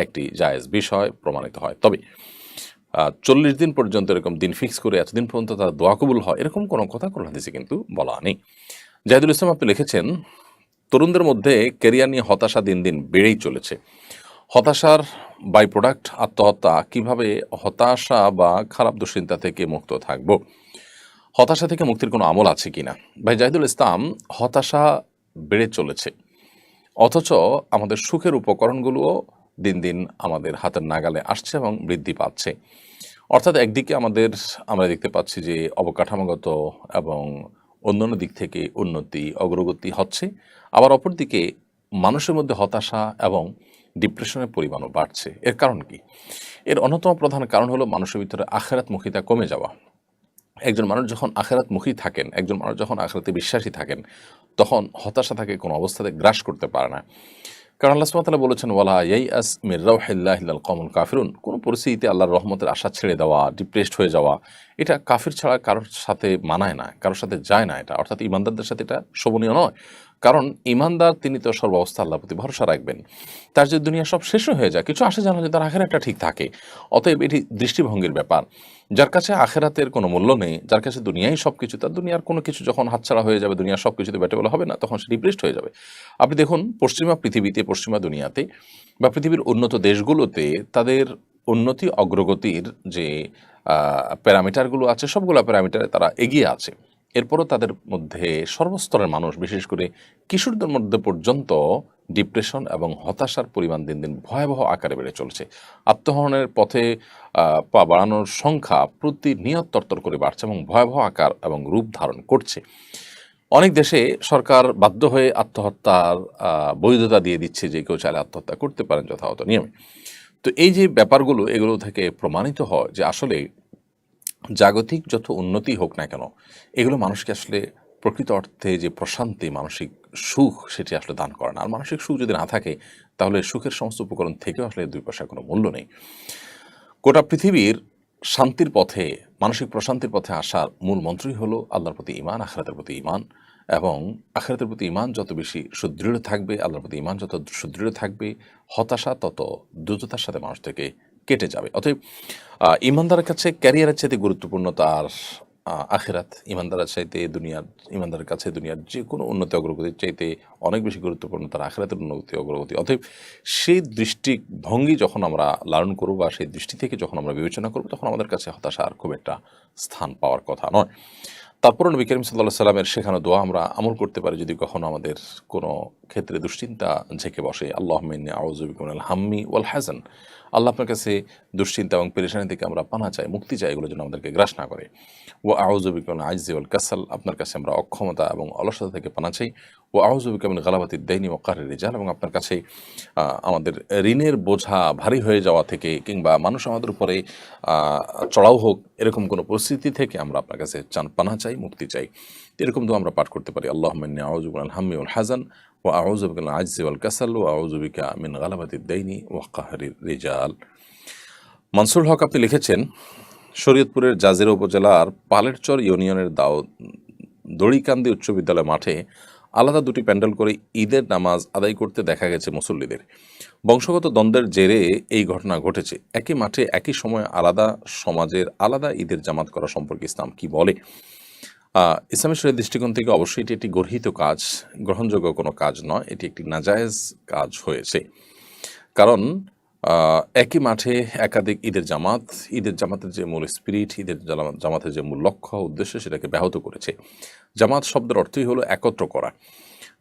একটি জায়েজ বিষয় প্রমাণিত হয়। তবে 40 দিন পর্যন্ত এরকম দিন ফিক্স করে এতদিন পর্যন্ত তার দোয়া কবুল হয় এরকম কোনো কথা কোরআন হাদিসে কিন্তু বলা নেই। জাহিদুল ইসলাম আপনি লিখেছেন, তরুণদের মধ্যে ক্যারিয়ার নিয়ে হতাশা দিন দিন বেড়েই চলেছে। হতাশার বাই প্রোডাক্ট আত্মহত্যা, কিভাবে হতাশা বা খারাপ দুশ্চিন্তা থেকে মুক্ত থাকব? হতাশা থেকে মুক্তির কোনো আমল আছে কিনা? ভাই জাহিদুল ইসলাম, হতাশা বেড়ে চলেছে, অথচ আমাদের সুখের উপকরণগুলোও দিন দিন আমাদের হাতের নাগালে আসছে এবং বৃদ্ধি পাচ্ছে। অর্থাৎ একদিকে আমরা দেখতে পাচ্ছি যে অবকাঠামোগত এবং অন্যান্য দিক থেকে উন্নতি অগ্রগতি হচ্ছে, আবার অপরদিকে মানুষের মধ্যে হতাশা এবং ডিপ্রেশনের পরিমাণও বাড়ছে। এর কারণ কি? এর অন্যতম প্রধান কারণ হলো মানুষের ভিতরে আখিরাতমুখিতা কমে যাওয়া। একজন মানুষ যখন আখিরাতমুখী থাকেন, একজন মানুষ যখন আখিরাতে বিশ্বাসী থাকেন, তখন হতাশা তাকে কোনো অবস্থাতে গ্রাস করতে পারে না। কারণ আল্লাহ সুবহানাহু ওয়া তাআলা বলেছেন, ওয়ালা ইয়াইআস মির রাউহিল্লাহি ইল্লাল কওমুল কাফিরুন। কোনো পরিস্থিতিতে আল্লাহর রহমতের আশা ছেড়ে দেওয়া, ডিপ্রেসড হয়ে যাওয়া, এটা কাফির ছাড়া কারোর সাথে মানায় না, কারোর সাথে যায় না এটা। অর্থাৎ ঈমানদারদের সাথে এটা শোভনীয় নয়। কারণ ঈমানদার তিনি তো সর্বাবস্থা আল্লাহর প্রতি ভরসা রাখবেন। তার যদি দুনিয়া সব শেষ হয়ে যায়, কিছু আসে জানা যে তার আখিরাতটা ঠিক থাকে। অতএব এটি দৃষ্টিভঙ্গির ব্যাপার। যার কাছে আখিরাতের কোনো মূল্য নেই, যার কাছে দুনিয়াই সব কিছু, তার দুনিয়ার কোনো কিছু যখন হাতছাড়া হয়ে যাবে, দুনিয়ার সব কিছুতে ব্যাটেবল হবে না, তখন সে ডিপ্রেসড হয়ে যাবে। আপনি দেখুন পশ্চিমা পৃথিবীতে, পশ্চিমা দুনিয়াতে বা পৃথিবীর উন্নত দেশগুলোতে তাদের উন্নতি অগ্রগতির যে প্যারামিটারগুলো আছে, সবগুলো প্যারামিটারে তারা এগিয়ে আছে। এরপরও তাদের মধ্যে সর্বস্তরের মানুষ, বিশেষ করে কিশোরদের মধ্যে পর্যন্ত ডিপ্রেশন এবং হতাশার পরিমাণ দিন দিন ভয়াবহ আকারে বেড়ে চলছে। আত্মহননের পথে পা বাড়ানোর সংখ্যা প্রতিনিয়ত তরতর করে বাড়ছে এবং ভয়াবহ আকার এবং রূপ ধারণ করছে। অনেক দেশে সরকার বাধ্য হয়ে আত্মহত্যার বৈধতা দিয়ে দিচ্ছে, যে কেউ চাইলে আত্মহত্যা করতে পারেন যথাযথ নিয়মে। তো এই যে ব্যাপারগুলো, এগুলো থেকে প্রমাণিত হয় যে আসলে জাগতিক যত উন্নতি হোক না কেন, এগুলো মানুষকে আসলে প্রকৃত অর্থে যে প্রশান্তি, মানসিক সুখ, সেটি আসলে দান করে না। আর মানসিক সুখ যদি না থাকে, তাহলে সুখের সমস্ত উপকরণ থেকেও আসলে 2 পয়সার কোনো মূল্য নেই। গোটা পৃথিবীর শান্তির পথে, মানসিক প্রশান্তির পথে আসার মূল মন্ত্রই হলো আল্লাহর প্রতি ঈমান, আখিরাতের প্রতি ঈমান। এবং আখিরাতের প্রতি ঈমান যত বেশি সুদৃঢ় থাকবে, আল্লাহর প্রতি ঈমান যত সুদৃঢ় থাকবে, হতাশা তত দ্রুততার সাথে মানুষ থেকে কেটে যাবে। অতএব ঈমানদারের কাছে ক্যারিয়ারের চাইতে গুরুত্বপূর্ণ তার আখিরাত। ঈমানদারের কাছে দুনিয়ার যে কোনো উন্নতি অগ্রগতির চাইতে অনেক বেশি গুরুত্বপূর্ণ তার আখিরাতের উন্নতি অগ্রগতি। অতএব সেই দৃষ্টিভঙ্গি যখন আমরা লালন করব বা সেই দৃষ্টি থেকে যখন আমরা বিবেচনা করব, তখন আমাদের কাছে হতাশা আর খুব একটা স্থান পাওয়ার কথা নয়। তারপরও নবী করিম সাল্লাল্লাহু আলাইহি সাল্লামের শেখানো দোয়া আমরা আমল করতে পারি যদি কখনো আমাদের কোনো ক্ষেত্রে দুশ্চিন্তা ঝেঁকে বসে। আল্লাহুম্মা ইন্নী আউযু বিকা মিনাল হাম্মি ওয়াল হাযান। আল্লাহ আপনার কাছে দুশ্চিন্তা এবং পেরেশানি থেকে আমরা পানা চাই, মুক্তি চাই, এগুলো যেন আমাদেরকে গ্রাস না করে। ওয়া আউযু বিকা মিনাল আজজি ওয়াল কাসাল। আপনার কাছে আমরা অক্ষমতা এবং অলসতা থেকে পানা চাই। ওয়া আউযু বিকা মিন গালাবাতিদ দাইনি ওয়া কাহরির রিজাল। এবং আপনার কাছে আমাদের ঋণের বোঝা ভারী হয়ে যাওয়া থেকে, কিংবা মানুষ আমাদের উপরে চড়াও হোক, এরকম কোনো পরিস্থিতি থেকে আমরা আপনার কাছে পানা চাই, মুক্তি চাই। এরকম দোয়া আমরা পাঠ করতে পারি। আল্লাহুম্মা ইন্নী আউযু মিনাল হাম্মি ওয়াল হাযান ওয়া আউযু বিকা মিনাল আজজি ওয়াল কাসাল ওয়া আউযু বিকা মিন গালাবাতিদ দাইনি ওয়া কাহরির রিজাল। মনসুর হক আপনি লিখেছেন, শরীয়তপুরের জাজিরা উপজেলার পালেরচর ইউনিয়নের দড়িকান্দি উচ্চ বিদ্যালয় মাঠে আলাদা 2টি প্যান্ডেল করে ঈদের নামাজ আদায় করতে দেখা গেছে মুসল্লিদের। বংশগত দ্বন্দ্বের জেরে এই ঘটনা ঘটেছে। একই মাঠে একই সময়ে আলাদা সমাজের আলাদা ঈদের জামাত করা সম্পর্কে ইসলাম কি বলে? ইসলামী শরীয়তের দৃষ্টিকোণ থেকে অবশ্যই এটি একটি গর্হিত কাজ, গ্রহণযোগ্য কোনো কাজ নয়। এটি একটি নাজায়েজ কাজ হয়েছে। কারণ একই মাঠে একাধিক ঈদের জামাতের যে মূল স্পিরিট, জামাতের যে মূল লক্ষ্য উদ্দেশ্য, সেটাকে ব্যাহত করেছে। জামাত শব্দের অর্থই হলো একত্র করা।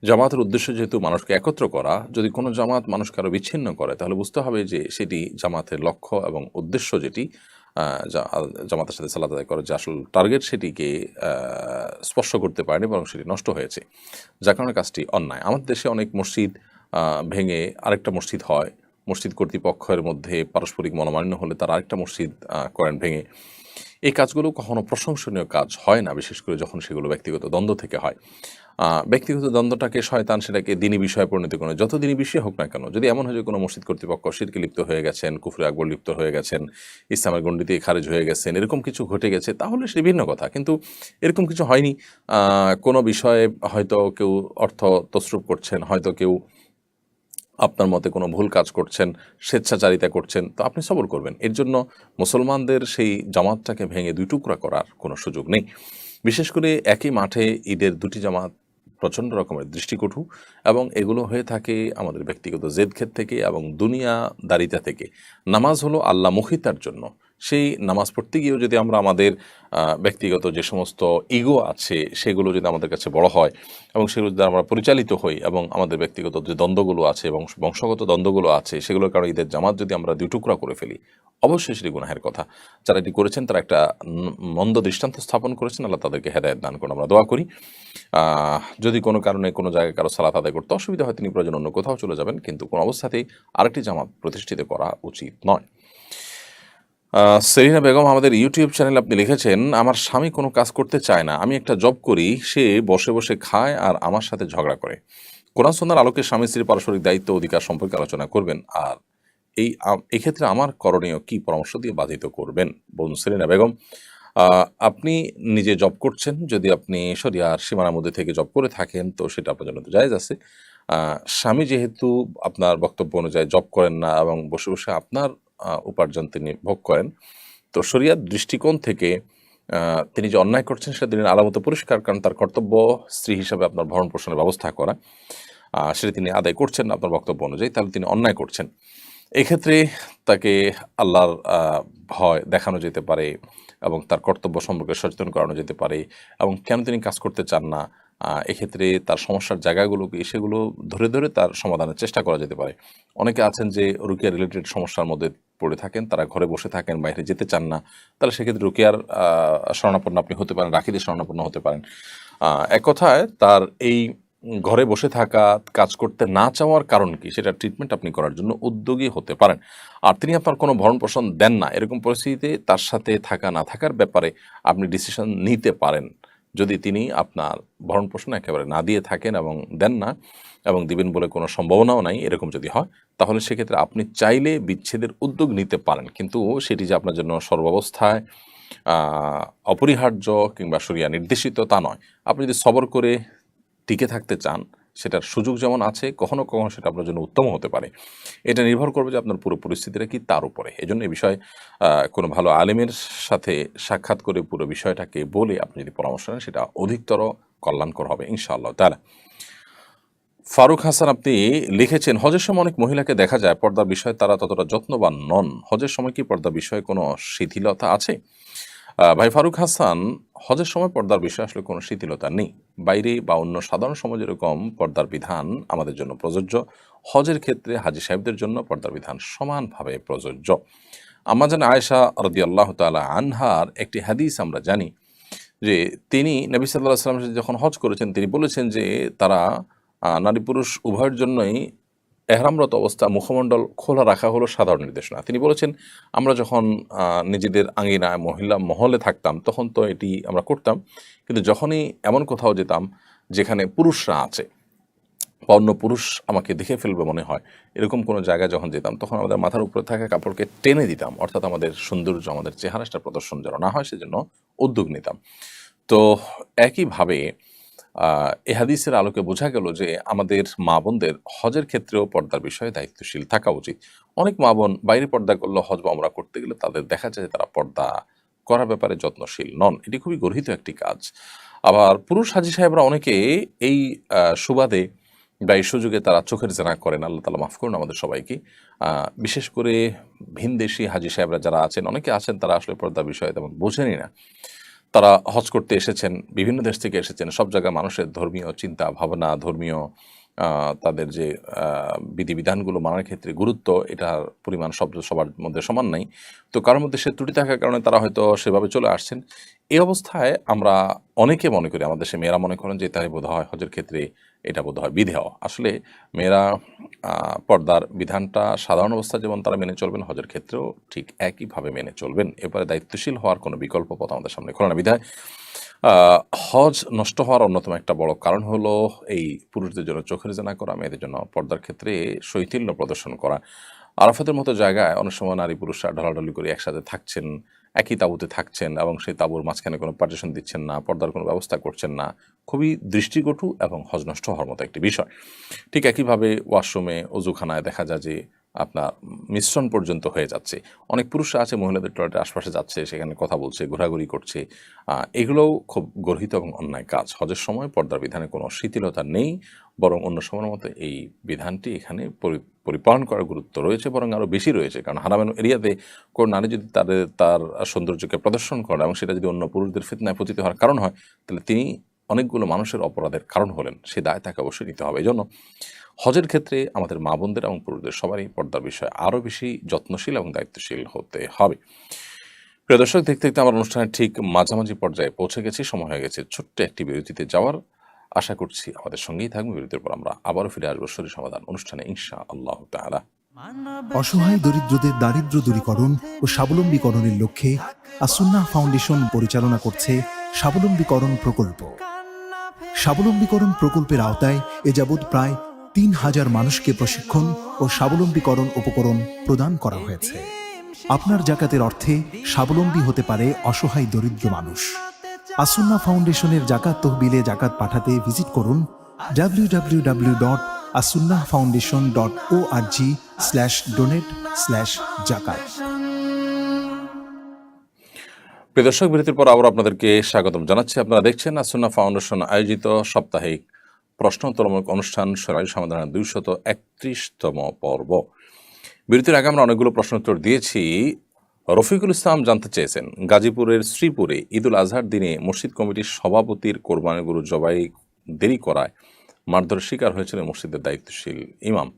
জামাতের উদ্দেশ্য যেহেতু মানুষকে একত্র করা, যদি কোনো জামাত মানুষকে আরও বিচ্ছিন্ন করে, তাহলে বুঝতে হবে যে সেটি জামাতের লক্ষ্য এবং উদ্দেশ্য, যেটি জামাতের সাথে সালাত আদায় করার যে আসল টার্গেট, সেটিকে স্পর্শ করতে পারেনি, বরং সেটি নষ্ট হয়েছে, যার কারণে কাজটি অন্যায়। আমাদের দেশে অনেক মসজিদ ভেঙে আরেকটা মসজিদ হয়, মসজিদ কর্তৃপক্ষের মধ্যে পারস্পরিক মনোমালিন্য হলে তারা আরেকটা মসজিদ করেন ভেঙে। এই কাজগুলো কখনো প্রশংসনীয় কাজ হয় না, বিশেষ করে যখন সেগুলো ব্যক্তিগত দ্বন্দ্ব থেকে হয়। ব্যক্তিগত দ্বন্দ্বটাকে শয়তান সেটাকে দিনী বিষয়ে পরিণত করে, যত দিনী বিষয় হোক না কেন। যদি এমন হয় যে কোনো মসজিদ কর্তৃপক্ষ শিরকে লিপ্ত হয়ে গেছেন, কুফরে আকবর লিপ্ত হয়ে গেছেন, ইসলামের গণ্ডিতে খারিজ হয়ে গেছেন, এরকম কিছু ঘটে গেছে, তাহলে সে ভিন্ন কথা। কিন্তু এরকম কিছু হয়নি। কোনো বিষয়ে হয়তো কেউ অর্থ তসরুপ করছেন, হয়তো কেউ আপনার মতে কোনো ভুল কাজ করছেন, স্বেচ্ছাচারিতা করছেন, তো আপনি সবর করবেন। এর জন্য মুসলমানদের সেই জামাতটাকে ভেঙে দুই টুকরা করার কোনো সুযোগ নেই। বিশেষ করে একই মাঠে ঈদের দুটি জামাত প্রচণ্ড রকমের দৃষ্টিকটু, এবং এগুলো হয়ে থাকে আমাদের ব্যক্তিগত জেদখেদ থেকে এবং দুনিয়াদারিতা থেকে। নামাজ হলো আল্লাহমুখিতার জন্য। সেই নামাজ পড়তে গিয়েও যদি আমরা আমাদের ব্যক্তিগত যে সমস্ত ইগো আছে সেগুলো যদি আমাদের কাছে বড় হয় এবং সেগুলো যদি আমরা পরিচালিত হই, এবং আমাদের ব্যক্তিগত যে দ্বন্দ্বগুলো আছে এবং বংশগত দ্বন্দ্বগুলো আছে সেগুলোর কারণে ঈদের জামাত যদি আমরা দুই টুকরা করে ফেলি, অবশ্যই সেটি গুনাহের কথা। যারা এটি করেছেন তারা একটা মন্দ দৃষ্টান্ত স্থাপন করেছেন। আল্লাহ তাদেরকে হেদায়েত দান করুন, আমরা দোয়া করি। যদি কোনো কারণে কোনো জায়গায় কারো সালাত আদায় করতে অসুবিধা হয়, তিনি প্রয়োজন অন্য কোথাও চলে যাবেন, কিন্তু কোনো অবস্থাতেই আরেকটি জামাত প্রতিষ্ঠিত করা উচিত নয়। সেলিনা বেগম আমাদের ইউটিউব চ্যানেলে আপনি লিখেছেন, আমার স্বামী কোনো কাজ করতে চায় না, আমি একটা জব করি, সে বসে বসে খায় আর আমার সাথে ঝগড়া করে। কোরআন সুন্নাহর আলোকে স্বামী স্ত্রীর পারস্পরিক দায়িত্ব অধিকার সম্পর্কে আলোচনা করবেন, আর এক্ষেত্রে আমার করণীয় কি পরামর্শ দিয়ে বাধিত করবেন বলুন। সেলিনা বেগম, আপনি নিজে জব করছেন, যদি আপনি শরিয়ার সীমানার মধ্যে থেকে জব করে থাকেন তো সেটা আপনার জন্য তো জায়েজ আছে। স্বামী যেহেতু আপনার বক্তব্য অনুযায়ী জব করেন না এবং বসে বসে আপনার উপার্জন তিনি ভোগ করেন, তো শরিয়ার দৃষ্টিকোণ থেকে তিনি যে অন্যায় করছেন সেটা তিনি আলামত পরিষ্কার, কারণ তার কর্তব্য স্ত্রী হিসাবে আপনার ভরণ পোষণের ব্যবস্থা করা, সেটা তিনি আদায় করছেন না আপনার বক্তব্য অনুযায়ী, তাহলে তিনি অন্যায় করছেন। এক্ষেত্রে তাকে আল্লাহর ভয় দেখানো যেতে পারে এবং তার কর্তব্য সম্পর্কে সচেতন করানো যেতে পারে, এবং কেন তিনি কাজ করতে চান না এক্ষেত্রে তার সমস্যার জায়গাগুলোকে সেগুলো ধরে ধরে তার সমাধানের চেষ্টা করা যেতে পারে। অনেকে আছেন যে রুকিয়া রিলেটেড সমস্যার মধ্যে পড়ে থাকেন, তারা ঘরে বসে থাকেন, বাইরে যেতে চান না, তাহলে সেক্ষেত্রে রুকিয়ার শরণাপন্ন আপনি হতে পারেন, রাখিদের শরণাপন্ন হতে পারেন। এক কথায় তার এই ঘরে বসে থাকা, কাজ করতে না চাওয়ার কারণ কি সেটা ট্রিটমেন্ট আপনি করার জন্য উদ্যোগী হতে পারেন। আর তিনি আপনার কোনো ভরণ পোষণ দেন না, এরকম পরিস্থিতিতে তার সাথে থাকা না থাকার ব্যাপারে আপনি ডিসিশন নিতে পারেন। যদি তিনি আপনার ভরণ পোষণ একেবারে না দিয়ে থাকেন এবং দেন না এবং দিবেন বলে কোনো সম্ভাবনাও নাই, এরকম যদি হয় তাহলে সেক্ষেত্রে আপনি চাইলে বিচ্ছেদের উদ্যোগ নিতে পারেন, কিন্তু সেটি যে আপনার জন্য সর্বাবস্থায় অপরিহার্য কিংবা শরিয়া নির্দেশিত তা নয়। আপনি যদি সবর করে টিকে থাকতে চান, সেটার সুযোগ যেমন আছে, কখনো কখনো সেটা আপনার জন্য উত্তম হতে পারে। এটা নির্ভর করবে যে আপনার পুরো পরিস্থিতিটা কি তার উপরে। এজন্য এই বিষয়ে কোনো ভালো আলেমের সাথে সাক্ষাৎ করে পুরো বিষয়টাকে বলে আপনি যদি পরামর্শ নেন সেটা অধিকতর কল্যাণকর হবে ইনশাআল্লাহ তাআলা। ফারুক হাসান আপনি লিখেছেন, হজের সময় অনেক মহিলাকে দেখা যায় পর্দার বিষয়ে তারা ততটা যত্নবান নন, হজের সময় কি পর্দার বিষয়ে কোনো শিথিলতা আছে? ভাই ফারুক হাসান, হজের সময় পর্দার বিষয়ে আসলে কোনো শিথিলতা নেই। বাইরে বা অন্য সাধারণ সময় যেরকম পর্দার বিধান আমাদের জন্য প্রযোজ্য, হজের ক্ষেত্রে হাজী সাহেবদের জন্য পর্দার বিধান সমানভাবে প্রযোজ্য। আম্মাজান আয়েশা রাদিয়াল্লাহু তাআলা আনহার একটি হাদিস আমরা জানি যে তিনি নবী সাল্লাল্লাহু আলাইহি ওয়াসাল্লাম যখন হজ করেছেন তিনি বলেছেন যে তারা নারী পুরুষ উভয়ের জন্যই এহরামরত অবস্থা মুখমণ্ডল খোলা রাখা হলো সাধারণ নির্দেশনা। তিনি বলেছেন, আমরা যখন নিজেদের আঙ্গিনায় মহলে থাকতাম তখন তো এটি আমরা করতাম, কিন্তু যখনই এমন কোথাও যেতাম যেখানে পুরুষরা আছে বা অন্য পুরুষ আমাকে দেখে ফেলবে মনে হয়, এরকম কোনো জায়গায় যখন যেতাম তখন আমাদের মাথার উপরে থাকা কাপড়কে টেনে দিতাম, অর্থাৎ আমাদের সৌন্দর্য, আমাদের চেহারাটা প্রদর্শন যেন না হয় সেজন্য উদ্যোগ নিতাম। তো একইভাবে এ হাদিসের আলোকে বোঝা গেল যে আমাদের মা বোনদের হজের ক্ষেত্রেও পর্দার বিষয়ে দায়িত্বশীল থাকা উচিত। অনেক মা বোন বাইরে পর্দা করলে হজ বা ওমরা করতে গেলে তাদের দেখা যায় যে তারা পর্দা করার ব্যাপারে যত্নশীল নন। এটি খুবই গর্হিত একটি কাজ। আবার পুরুষ হাজী সাহেবরা অনেকে এই সুবাদে বা এই সুযোগে তারা চোখের জেনা করেন, আল্লাহ তাআলা মাফ করুন আমাদের সবাইকে। বিশেষ করে ভিনদেশি হাজী সাহেবরা যারা আছেন, অনেকে আছেন তারা আসলে পর্দার বিষয়ে তেমন বোঝেনই না। তারা হজ করতে এসেছেন, বিভিন্ন দেশ থেকে এসেছেন, সব জায়গায় মানুষের ধর্মীয় চিন্তা ভাবনা, ধর্মীয় তাদের যে বিধিবিধানগুলো মানার ক্ষেত্রে গুরুত্ব, এটার পরিমাণ সবার মধ্যে সমান নাই। তো কারোর মধ্যে সে ত্রুটি থাকার কারণে তারা হয়তো সেভাবে চলে আসছেন। এই অবস্থায় আমরা অনেকে মনে করি, আমাদের দেশে মেয়েরা মনে করেন যে তাই বোধ হয় হজের ক্ষেত্রে এটা বোধহয় বিধেয়। আসলে মেয়েরা পর্দার বিধানটা সাধারণ অবস্থায় যেমন তারা মেনে চলবেন, হজের ক্ষেত্রেও ঠিক একইভাবে মেনে চলবেন। এরপরে দায়িত্বশীল হওয়ার কোনো বিকল্প পথ আমাদের সামনে খোলে না। বিধায় হজ নষ্ট হওয়ার অন্যতম একটা বড় কারণ হলো এই পুরুষদের জন্য চোখের জেনা করা, মেয়েদের জন্য পর্দার ক্ষেত্রে শৈথিল্য প্রদর্শন করা। আরাফাতের মতো জায়গায় অনেক সময় নারী পুরুষরা ঢলাঢলি করে একসাথে থাকছেন, একই তাঁবুতে থাকছেন এবং সেই তাঁবুর মাঝখানে কোনো পার্টিশন দিচ্ছেন না, পর্দার কোনো ব্যবস্থা করছেন না। খুবই দৃষ্টিকটু এবং হজ নষ্ট হওয়ার মতো একটি বিষয়। ঠিক একইভাবে ওয়াশরুমে, অজুখানায় দেখা যায় যে আপনার মিশ্রণ পর্যন্ত হয়ে যাচ্ছে। অনেক পুরুষরা আছে মহিলাদের টয়লেটের আশপাশে যাচ্ছে, সেখানে কথা বলছে, ঘোরাঘুরি করছে। এগুলোও খুব গর্হিত এবং অন্যায় কাজ। হজের সময় পর্দার বিধানে কোনো শিথিলতা নেই, বরং অন্য সময়ের মতো এই বিধানটি এখানে পরিপালন করার গুরুত্ব রয়েছে, বরং আরও বেশি রয়েছে। কারণ হারামের এরিয়াতে কোনো নারী যদি তার সৌন্দর্যকে প্রদর্শন করে এবং সেটা যদি অন্য পুরুষদের ফিতনায় পতিত হওয়ার কারণ হয়, তাহলে তিনি অনেকগুলো মানুষের অপরাধের কারণ হলেন। সে দায় তাকে অবশ্যই নিতে হবে। এই জন্য হজের ক্ষেত্রে আমাদের মা বোনদের এবং পুরুষদের সবারই পর্দার বিষয়ে আরও বেশি যত্নশীল এবং দায়িত্বশীল হতে হবে। প্রিয় দর্শক, দেখতে দেখতে আমার অনুষ্ঠানের ঠিক মাঝামাঝি পর্যায়ে পৌঁছে গেছি। সময় হয়ে গেছে ছোট্ট একটি বিরতিতে যাওয়ার। আশা করছি আমাদের সঙ্গেই থাকবে। বিরতির পর আমরা আবারও ফিরে আসবো শরীর সমাধান অনুষ্ঠানে ইনশাআল্লাহ তাআলা। অসহায় দরিদ্রদের দারিদ্র দূরীকরণ ও স্বাবলম্বীকরণের লক্ষ্যে আসুন্নাহ ফাউন্ডেশন পরিচালনা করছে স্বাবলম্বীকরণ প্রকল্প। স্বাবলম্বীকরণ প্রকল্পের আওতায় এ যাবৎ প্রায় ৩,০০০ মানুষকে প্রশিক্ষণ ও স্বাবলম্বীকরণ উপকরণ প্রদান করা হয়েছে। আপনার জাকাতের অর্থে স্বাবলম্বী হতে পারে অসহায় দরিদ্র মানুষ। আসুন্নাহ ফাউন্ডেশনের জাকাত তহবিলে জাকাত পাঠাতে ভিজিট করুন www.asunnahfoundation.org/donate/zakat। প্রিয় দর্শক, বিরতির পর আবার আপনাদেরকে স্বাগতম জানাচ্ছি। আপনারা দেখছেন আসুন্নাহ ফাউন্ডেশন আয়োজিত সাপ্তাহিক প্রশ্নোত্তরমূলক অনুষ্ঠান শরীর সমাধানের 231তম পর্ব। বিরতির আগে আমরা অনেকগুলো প্রশ্নোত্তর দিয়েছি। রফিকুল ইসলাম জানতে চেয়েছেন, গাজীপুরের শ্রীপুরে ঈদুল আজহার দিনে মসজিদ কমিটির সভাপতির কোরবানি গরু জবাই দেরি করায় মারধরের শিকার হয়েছিলেন মসজিদের দায়িত্বশীল ইমাম।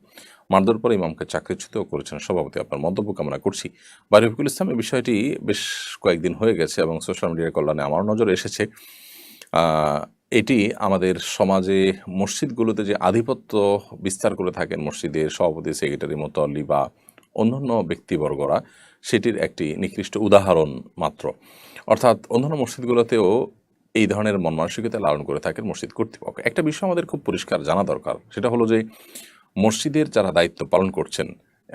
মারধর পরে ইমামকে চাকরিচ্যুতও করেছেন সভাপতি। আপনার মন্তব্য কামনা করছি। বা রফিকুল ইসলাম, এই বিষয়টি বেশ কয়েকদিন হয়ে গেছে এবং সোশ্যাল মিডিয়ার কল্যাণে আমার নজরে এসেছে। এটি আমাদের সমাজে মসজিদগুলোতে যে আধিপত্য বিস্তার করে থাকেন মসজিদের সভাপতি, সেক্রেটারি, মুতওয়াল্লি বা অন্যান্য ব্যক্তিবর্গরা, সেটির একটি নিকৃষ্ট উদাহরণ মাত্র। অর্থাৎ অন্যান্য মসজিদগুলোতেও এই ধরনের মন মানসিকতা লালন করে থাকেন মসজিদ কর্তৃপক্ষ। একটা বিষয় আমাদের খুব পরিষ্কার জানা দরকার, সেটা হলো যে মসজিদের যারা দায়িত্ব পালন করছেন,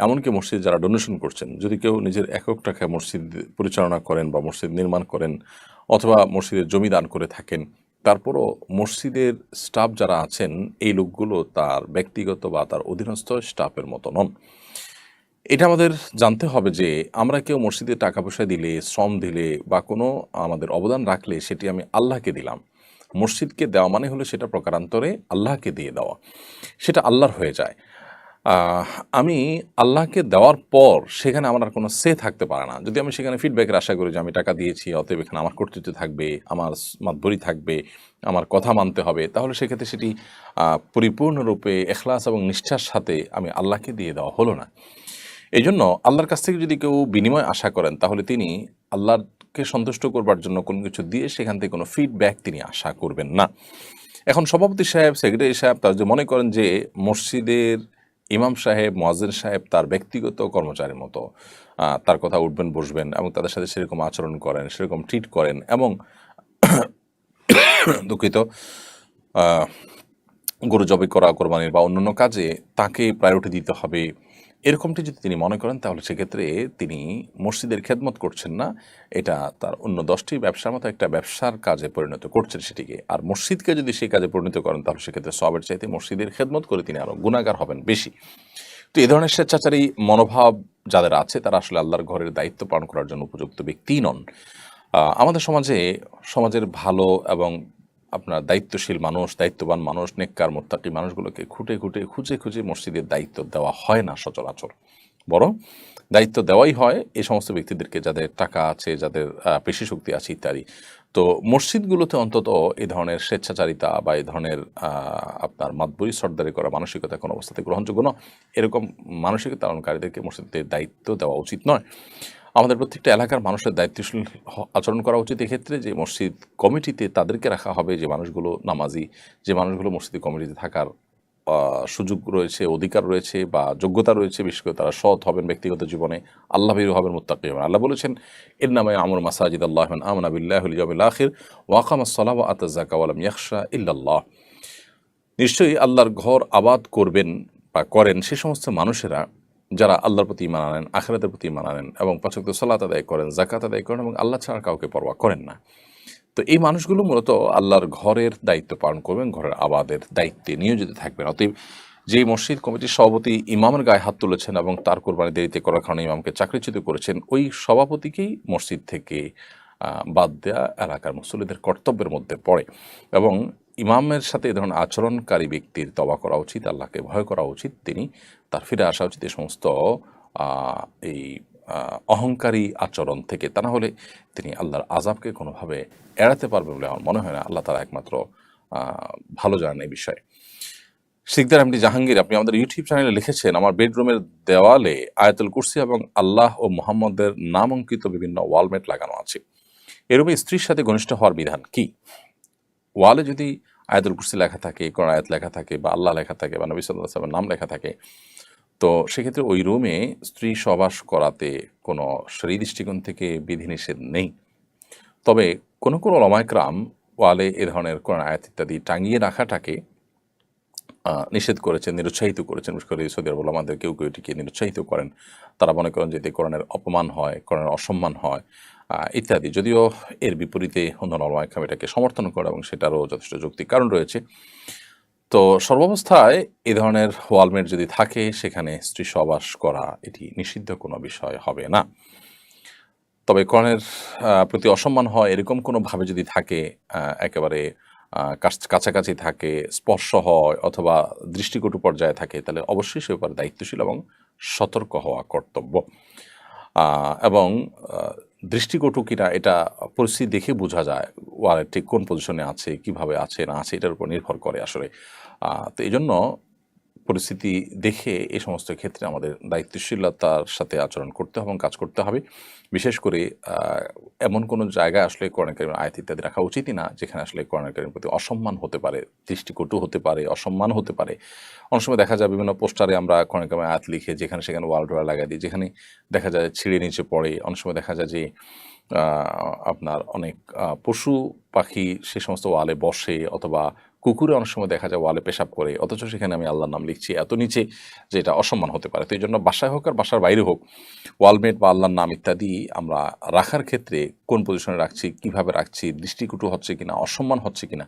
এমনকি মসজিদ যারা ডোনেশন করছেন, যদি কেউ নিজের একক টাকায় মসজিদ পরিচালনা করেন বা মসজিদ নির্মাণ করেন অথবা মসজিদের জমি দান করে থাকেন, তারপরও মসজিদের স্টাফ যারা আছেন এই লোকগুলো তার ব্যক্তিগত বা তার অধীনস্থ স্টাফের মতো নন। এটা আমাদের জানতে হবে যে আমরা কেউ মসজিদে টাকা পয়সা দিলে, শ্রম দিলে বা কোনো আমাদের অবদান রাখলে সেটি আমি আল্লাহকে দিলাম। মসজিদকে দেওয়া মানে হলো সেটা প্রকারান্তরে আল্লাহকে দিয়ে দেওয়া, সেটা আল্লাহর হয়ে যায়। আমি আল্লাহকে দেওয়ার পর সেখানে আমার আর কোনো সে থাকতে পারে না। যদি আমি সেখানে ফিডব্যাকের আশা করি যে আমি টাকা দিয়েছি, অতএব এখানে আমার কর্তৃত্ব থাকবে, আমার মাতবরি থাকবে, আমার কথা মানতে হবে, তাহলে সেক্ষেত্রে সেটি পরিপূর্ণরূপে এখলাস এবং নিষ্ঠার সাথে আমি আল্লাহকে দিয়ে দেওয়া হলো না। এই জন্য আল্লাহর কাছ থেকে যদি কেউ বিনিময় আশা করেন, তাহলে তিনি আল্লাহকে সন্তুষ্ট করবার জন্য কোনো কিছু দিয়ে সেখান থেকে কোনো ফিডব্যাক তিনি আশা করবেন না। এখন সভাপতি সাহেব, সেক্রেটারি সাহেব তারা যদি মনে করেন যে মসজিদের ইমাম সাহেব, মুয়াজ্জিন সাহেব তার ব্যক্তিগত কর্মচারীর মতো, তার কথা উঠবেন বসবেন এবং তাদের সাথে সেরকম আচরণ করেন, সেরকম ট্রিট করেন এবং দুঃখিত গরু জবাই করা, কোরবানির বা অন্যান্য কাজে তাকে প্রায়োরিটি দিতে হবে, এরকমটি যদি তিনি মনে করেন, তাহলে সেক্ষেত্রে তিনি মসজিদের খেদমত করছেন না, এটা তার অন্য 10টি ব্যবসার মতো একটা ব্যবসার কাজে পরিণত করছেন সেটিকে। আর মসজিদকে যদি সেই কাজে পরিণত করেন, তাহলে সেক্ষেত্রে সওয়াবের চাইতে মসজিদের খেদমত করে তিনি আরও গুনাহগার হবেন বেশি। তো এই ধরনের স্বেচ্ছাচারী মনোভাব যাদের আছে, তারা আসলে আল্লাহর ঘরের দায়িত্ব পালন করার জন্য উপযুক্ত ব্যক্তি নন। আমাদের সমাজের ভালো এবং আপনার দায়িত্বশীল মানুষ, দায়িত্ববান মানুষ, নেককার মুত্তাকি মানুষগুলোকে খুঁজে খুঁজে মসজিদের দায়িত্ব দেওয়া হয় না সচরাচর, বরং দায়িত্ব দেওয়াই হয় এই সমস্ত ব্যক্তিদেরকে যাদের টাকা আছে, যাদের পেশি শক্তি আছে ইত্যাদি। তো মসজিদগুলোতে অন্তত এই ধরনের স্বেচ্ছাচারিতা বা এই ধরনের আপনার মাতবরি সর্দারি করা মানসিকতা কোনো অবস্থাতে গ্রহণযোগ্য নয়। এরকম মানসিকতা পালনকারীদেরকে মসজিদের দায়িত্ব দেওয়া উচিত নয়। আমাদের প্রত্যেকটা এলাকার মানুষের দায়িত্বশীল আচরণ করা উচিত এক্ষেত্রে, যে মসজিদ কমিটিতে তাদেরকে রাখা হবে যে মানুষগুলো নামাজি, যে মানুষগুলো মসজিদ কমিটিতে থাকার সুযোগ রয়েছে, অধিকার রয়েছে বা যোগ্যতা রয়েছে, বিশেষ করে তারা সৎ হবেন ব্যক্তিগত জীবনে, আল্লাহ ভীরু হবেন, মুত্তাকি হবেন। আল্লাহ বলেছেন ইন্নামা ইয়ামুরু মাসাজিদ আল্লাহি মান আমানা বিল্লাহি ওয়াল ইয়াউমিল আখির ওয়া আকামাস সালাতা ওয়া আতাজ যাকাতা ওয়া লাম ইয়াখশা ইল্লাল্লাহ। নিশ্চয়ই আল্লাহর ঘর আবাদ করবেন বা করেন সে সমস্ত মানুষেরা যারা আল্লাহর প্রতি ঈমান আনেন, আখিরাতের প্রতি ঈমান আনেন এবং পাঁচ ওয়াক্ত সালাত আদায় করেন, যাকাত আদায় করেন এবং আল্লাহ ছাড়া কাউকে পরোয়া করেন না। তো এই মানুষগুলো মূলত আল্লাহর ঘরের দায়িত্ব পালন করবেন, ঘরের আবাদের দায়িত্বে নিয়োজিত থাকবেন। অতএব যেই মসজিদ কমিটির সভাপতি ইমামের গায়ে হাত তুলেছেন এবং তার কোরবানি দেরিতে করার কারণে ইমামকে চাকরিচ্যুত করেছেন, ওই সভাপতিকেই মসজিদ থেকে বাদ দেয়া এলাকার মুসল্লিদের কর্তব্যের মধ্যে পড়ে এবং ইমামের সাথে এ ধরনের আচরণকারী ব্যক্তির তওবা করা উচিত, আল্লাহকে ভয় করা উচিত, তিনি তার ফিরে আসা উচিত এই সমস্ত এই অহংকারী আচরণ থেকে। তা না হলে তিনি আল্লাহর আযাবকে কোনোভাবে এড়াতে পারবে বলে আমার মনে হয় না। আল্লাহ তাআলা একমাত্র ভালো জানেন এই বিষয়ে। সিকদার এমডি জাহাঙ্গীর, আপনি আমাদের ইউটিউব চ্যানেলে লিখেছেন, আমার বেডরুমের দেওয়ালে আয়াতুল কুরসি এবং আল্লাহ ও মুহাম্মদের নাম অঙ্কিত বিভিন্ন ওয়ালমেট লাগানো আছে। এরূপে স্ত্রীর সাথে ঘনিষ্ঠ হওয়ার বিধান কি? ওয়ালে যদি আয়াতুল কুরসি লেখা থাকে, কোরআন আয়াত লেখা থাকে বা আল্লাহ লেখা থাকে বা নবী সাল্লাল্লাহু আলাইহি ওয়াসাল্লামের নাম লেখা থাকে, তো সেক্ষেত্রে ওই রুমে স্ত্রী সহবাস করাতে কোনো শরীয়ী দৃষ্টিকোণ থেকে বিধিনিষেধ নেই। তবে কোনো কোনো উলামা ইকরাম ওয়ালে এ ধরনের কোরআন আয়াত ইত্যাদি টাঙিয়ে রাখাটাকে নিষেধ করেছেন, নিরুৎসাহিত করেছেন। বিশেষ করে সৌদি আরব উলামাদের কেউ কেউ এটিকে নিরুৎসাহিত করেন। তারা মনে করেন যে এতে কোরআনের অপমান হয়, কোরআনের অসম্মান হয় ইত্যাদি। যদিও এর বিপরীতে অন্যান্য উলামা ইকরাম এটাকে সমর্থন করে এবং সেটারও যথেষ্ট যৌক্তিক কারণ রয়েছে। তো সর্বাবস্থায় এ ধরনের ওয়ালমেট যদি থাকে সেখানে স্ত্রী সহবাস করা এটি নিষিদ্ধ কোনো বিষয় হবে না। তবে কোরআনের প্রতি অসম্মান হয় এরকম কোনোভাবে যদি থাকে, একেবারে কাছাকাছি থাকে, স্পর্শ হয় অথবা দৃষ্টিকটু পর্যায়ে থাকে, তাহলে অবশ্যই সে ব্যাপারে দায়িত্বশীল এবং সতর্ক হওয়া কর্তব্য। এবং দৃষ্টিকটু কিনা এটা পরিস্থিতি দেখে বোঝা যায়, ওয়ালের ঠিক কোন পজিশনে আছে, কিভাবে আছে না আছে, এটার উপর নির্ভর করে আসলে। তো এই জন্য পরিস্থিতি দেখে এই সমস্ত ক্ষেত্রে আমাদের দায়িত্বশীলতার সাথে আচরণ করতে হবে এবং কাজ করতে হবে। বিশেষ করে এমন কোনো জায়গায় আসলে কোরআন কারীমের আয়াত ইত্যাদি রাখা উচিতই না যেখানে আসলে কোরআন কারীমের প্রতি অসম্মান হতে পারে, দৃষ্টিকটু হতে পারে, অসম্মান হতে পারে। অনেক সময় দেখা যায় বিভিন্ন পোস্টারে আমরা কোরআন কারীমের আয়াত লিখে যেখানে সেখানে ওয়াল ডোয়ার লাগাই দিই, যেখানে দেখা যায় ছিঁড়ে নিচে পড়ে। অনেক সময় দেখা যায় যে আপনার অনেক পশু পাখি সে সমস্ত ওয়ালে বসে, অথবা কুকুরে অনেক সময় দেখা যায় ওয়ালে পেশাব করে, অথচ সেখানে আমি আল্লাহর নাম লিখছি এত নিচে যে এটা অসম্মান হতে পারে। তো এই জন্য বাসায় হোক আর বাসার বাইরে হোক, ওয়ালমেট বা আল্লাহর নাম ইত্যাদি আমরা রাখার ক্ষেত্রে কোন পজিশনে রাখছি, কিভাবে রাখছি, দৃষ্টিকটু হচ্ছে কিনা, অসম্মান হচ্ছে কিনা,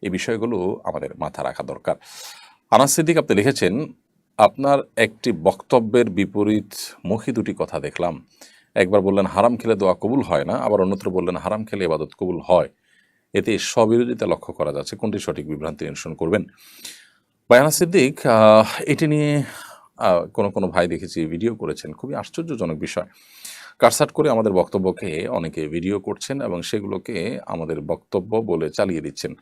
এই বিষয়গুলো আমাদের মাথা রাখা দরকার। আনাস সিদ্দিক, আপনি লিখেছেন, আপনার একটি বক্তব্যের বিপরীতমুখী দুটি কথা দেখলাম। একবার বললেন হারাম খেলে দোয়া কবুল হয় না, আবার অন্যত্র বললেন হারাম খেলে ইবাদত কবুল হয়। এতে স্ববিরোধিতা লক্ষ্য করা যাচ্ছে, কোনটি সঠিক? বিভ্রান্তি নিরসন করবেন। আনাস সিদ্দিক, এটি নিয়ে কোনো ভাই দেখেছি ভিডিও করেছেন, খুবই আশ্চর্যজনক বিষয়। কাটসাট করে আমাদের বক্তব্যকে অনেকে ভিডিও করছেন এবং সেগুলোকে আমাদের বক্তব্য বলে চালিয়ে দিচ্ছেন।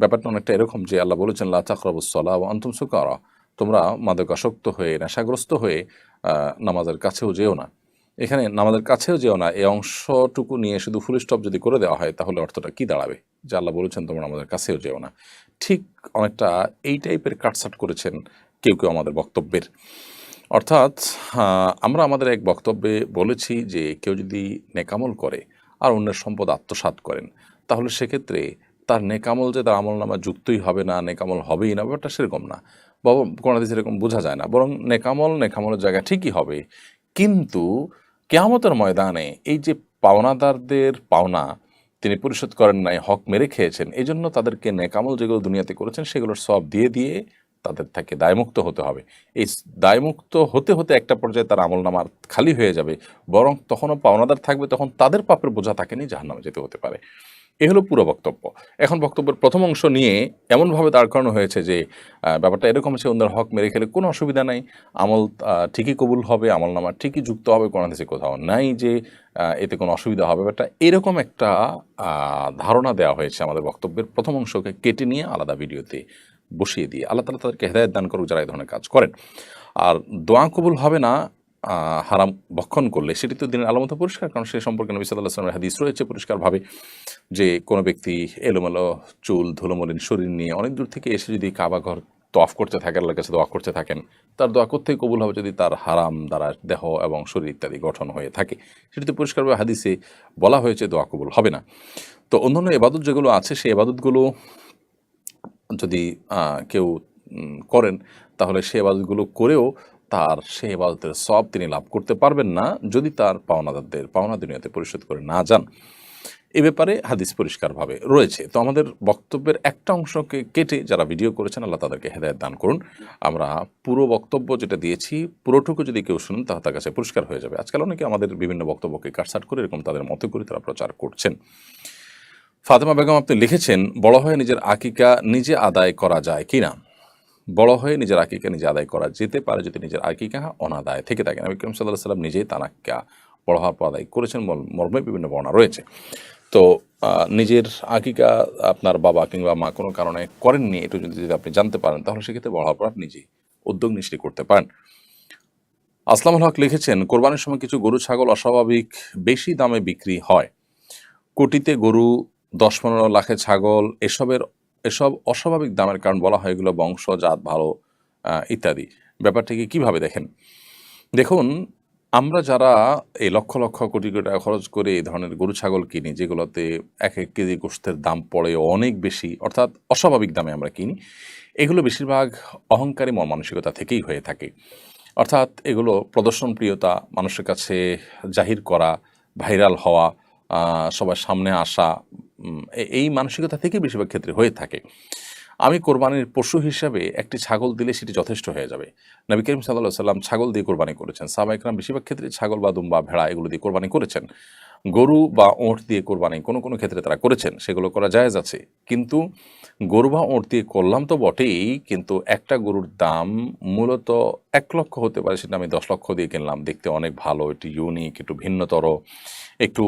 ব্যাপারটা অনেকটা এরকম যে আল্লাহ বলেছেন লা তাকরাবুস সালাহ ওয়া আনতুম সুকারা, তোমরা মাদকাসক্ত হয়ে, নেশাগ্রস্ত হয়ে নামাজের কাছেও যেও না। এখানে নামাজের কাছেও যেও না এই অংশটুকু নিয়ে শুধু ফুল স্টপ যদি করে দেওয়া হয় তাহলে অর্থটা কি দাঁড়াবে? যে আল্লাহ বলেছেন তোমরা নামাজের কাছেও যেও না। ঠিক অনেকটা এই টাইপের কাটসাট করেছেন কেউ কেউ আমাদের বক্তব্যের। অর্থাৎ আমরা আমাদের এক বক্তব্যে বলেছি যে কেউ যদি নেকামল করে আর অন্যের সম্পদ আত্মসাৎ করেন, তাহলে সেক্ষেত্রে তার নেকামল যে তার আমল নামা যুক্তই হবে না, নেকামল হবেই না, ব্যাপারটা সেরকম না। কোনো হাদিসে এরকম বোঝা যায় না, বরং নেকামলের জায়গা ঠিকই হবে। কিন্তু কিয়ামতের ময়দানে এই যে পাওনাদারদের পাওনা তিনি পরিশোধ করেন নাই, হক মেরে খেয়েছেন, এই জন্য তাদেরকে নেকামল যেগুলো দুনিয়াতে করেছেন সেগুলোর সব দিয়ে দিয়ে তাদের থেকে দায়মুক্ত হতে হবে। এই দায়মুক্ত হতে হতে একটা পর্যায়ে তার আমল নামার খালি হয়ে যাবে, বরং তখনও পাওনাদার থাকবে, তখন তাদের পাপের বোঝা তাকে নিয়ে জাহান্নামে যেতে হতে পারে। এ হলো পুরো বক্তব্য। এখন বক্তব্যের প্রথম অংশ নিয়ে এমনভাবে দাঁড় করানো হয়েছে যে ব্যাপারটা এরকম আছে, অন্যের হক মেরে খেলে কোনো অসুবিধা নাই, আমল ঠিকই কবুল হবে, আমল নামা ঠিকই যুক্ত হবে, কোনো দেশে কোথাও নাই যে এতে কোনো অসুবিধা হবে। ব্যাপারটা এরকম একটা ধারণা দেওয়া হয়েছে আমাদের বক্তব্যের প্রথম অংশকে কেটে নিয়ে আলাদা ভিডিওতে বসিয়ে দিয়ে। আল্লাহ তাআলা তাদেরকে হেদায়েত দান করুক যারা এই ধরনের কাজ করেন। আর দোয়া কবুল হবে না হারাম ভক্ষণ করলে সেটি তো দিনের আলামত পরিষ্কার, কারণ সে সম্পর্কে নবী সাল্লাল্লাহু আলাইহি ওয়াসাল্লামের হাদিস রয়েছে পরিষ্কারভাবে যে কোনো ব্যক্তি এলোমেলো চুল ধুলোমলিন শরীর নিয়ে অনেক দূর থেকে এসে যদি কাবা ঘর তওয়াফ করতে থাকে, আল্লাহর কাছে দোয়া করতে থাকেন, তার দোয়া করতেই কবুল হবে যদি তার হারাম দ্বারা দেহ এবং শরীর ইত্যাদি গঠন হয়ে থাকে। সেটি তো পরিষ্কারভাবে হাদিসে বলা হয়েছে দোয়া কবুল হবে না। তো অন্যান্য এবাদত যেগুলো আছে সেই এবাদতগুলো যদি কেউ করেন তাহলে সে এবাদতগুলো করেও তার সে এবাদতের সওয়াব তিনি লাভ করতে পারবেন না যদি তার পাওনাদারদের পাওনা দুনিয়াতে পরিশোধ করে না যান। এ ব্যাপারে হাদিস পরিষ্কারভাবে রয়েছে। তো আমাদের বক্তব্যের একটা অংশকে কেটে যারা ভিডিও করেছেন আল্লাহ তাদেরকে হেদায়েত দান করুন। আমরা পুরো বক্তব্য যেটা দিয়েছি পুরোটুকু যদি কেউ শুনেন তাহলে তার কাছে পরিষ্কার হয়ে যাবে। আজকাল অনেকে আমাদের বিভিন্ন বক্তব্যকে কাটছাঁট করে এরকম তাদের মতো করে তারা প্রচার করছেন। ফাতেমা বেগম আপনি লিখেছেন, বড় হয়ে নিজের আকিকা নিজে আদায় করা যায় কিনা? বড় হয়ে নিজের আকিকা নিজে আদায় করা যেতে পারে যদি নিজের আকিকা অনাদায় থেকে থাকে। নবী করিম সাল্লাল্লাহু আলাইহি ওয়াসাল্লাম নিজেই তার আকিকা বড় হওয়ার পর আদায় করেছেন মর্মে বিভিন্ন বর্ণনা রয়েছে। তো নিজের আকিকা আপনার বাবা কিংবা মা কোনো কারণে করেননি, একটু যদি আপনি জানতে পারেন তাহলে সেক্ষেত্রে বড় হওয়ার পর আপনি নিজেই উদ্যোগ নিশ্চয়ই করতে পারেন। আসলামুল হক লিখেছেন, কোরবানির সময় কিছু গরু ছাগল অস্বাভাবিক বেশি দামে বিক্রি হয়। কোটিতে গরু, 10-15 লাখে ছাগল, এসব অস্বাভাবিক দামের কারণ বলা হয় এগুলো বংশ জাত ভালো ইত্যাদি। ব্যাপারটিকে কিভাবে দেখেন? দেখুন, আমরা যারা এই লক্ষ লক্ষ কোটি কোটি টাকা খরচ করে এই ধরনের গরু ছাগল কিনি যেগুলোতে এক এক কেজি গোশতের দাম পড়ে অনেক বেশি, অর্থাৎ অস্বাভাবিক দামে আমরা কিনি, এগুলো বেশিরভাগ অহংকারী মন মানসিকতা থেকেই হয়ে থাকে। অর্থাৎ এগুলো প্রদর্শনপ্রিয়তা, মানুষের কাছে জাহির করা, ভাইরাল হওয়া, সবার সামনে আসা, এই মানসিকতা থেকে বেশিরভাগ ক্ষেত্রে হয়ে থাকে। আমি কোরবানির পশু হিসাবে একটি ছাগল দিলে সেটি যথেষ্ট হয়ে যাবে। নবী করিম সাল্লাল্লাহু আলাইহি ওয়াসাল্লাম ছাগল দিয়ে কোরবানি করেছেন। সাহাবা ইকরাম বেশিরভাগ ক্ষেত্রে ছাগল বা দুম্বা ভেড়া এগুলো দিয়ে কোরবানি করেছেন। গরু বা ওঁট দিয়ে কোরবানি কোনো কোনো ক্ষেত্রে তারা করেছেন, সেগুলো করা জায়েজ আছে। কিন্তু গরু বা ওঁট দিয়ে করলাম তো বটেই, কিন্তু একটা গরুর দাম মূলত 1 লক্ষ হতে পারে, সেটা আমি 10 লক্ষ দিয়ে কিনলাম, দেখতে অনেক ভালো, একটু ইউনিক, একটু ভিন্নতর, একটু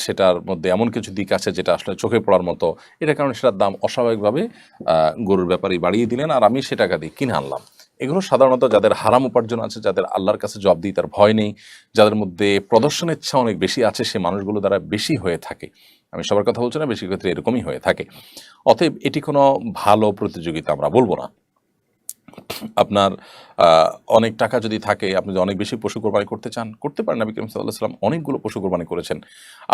সেটার মধ্যে এমন কিছু দিক আছে যেটা আসলে চোখে পড়ার মতো, এটার কারণে সেটার দাম অস্বাভাবিকভাবে গরুর ব্যাপারে বাড়িয়ে দিলেন আর আমি সে টাকা দিয়ে কিনে আনলাম। এগুলো সাধারণত যাদের হারাম উপার্জন আছে, যাদের আল্লাহর কাছে জবাবদিহিতার ভয় নেই, যাদের মধ্যে প্রদর্শনের ইচ্ছা অনেক বেশি আছে, সে মানুষগুলো দ্বারা বেশি হয়ে থাকে। আমি সবার কথা বলছি না, বেশি ক্ষেত্রে এরকমই হয়ে থাকে। অতএব এটি কোনো ভালো প্রতিযোগিতা আমরা বলবো না। আপনার অনেক টাকা যদি থাকে, আপনি যদি অনেক বেশি পশু কোরবানি করতে চান করতে পারেন। নবী করিম সাল্লাল্লাহু আলাইহি ওয়াসাল্লাম অনেকগুলো পশু কোরবানি করেছেন।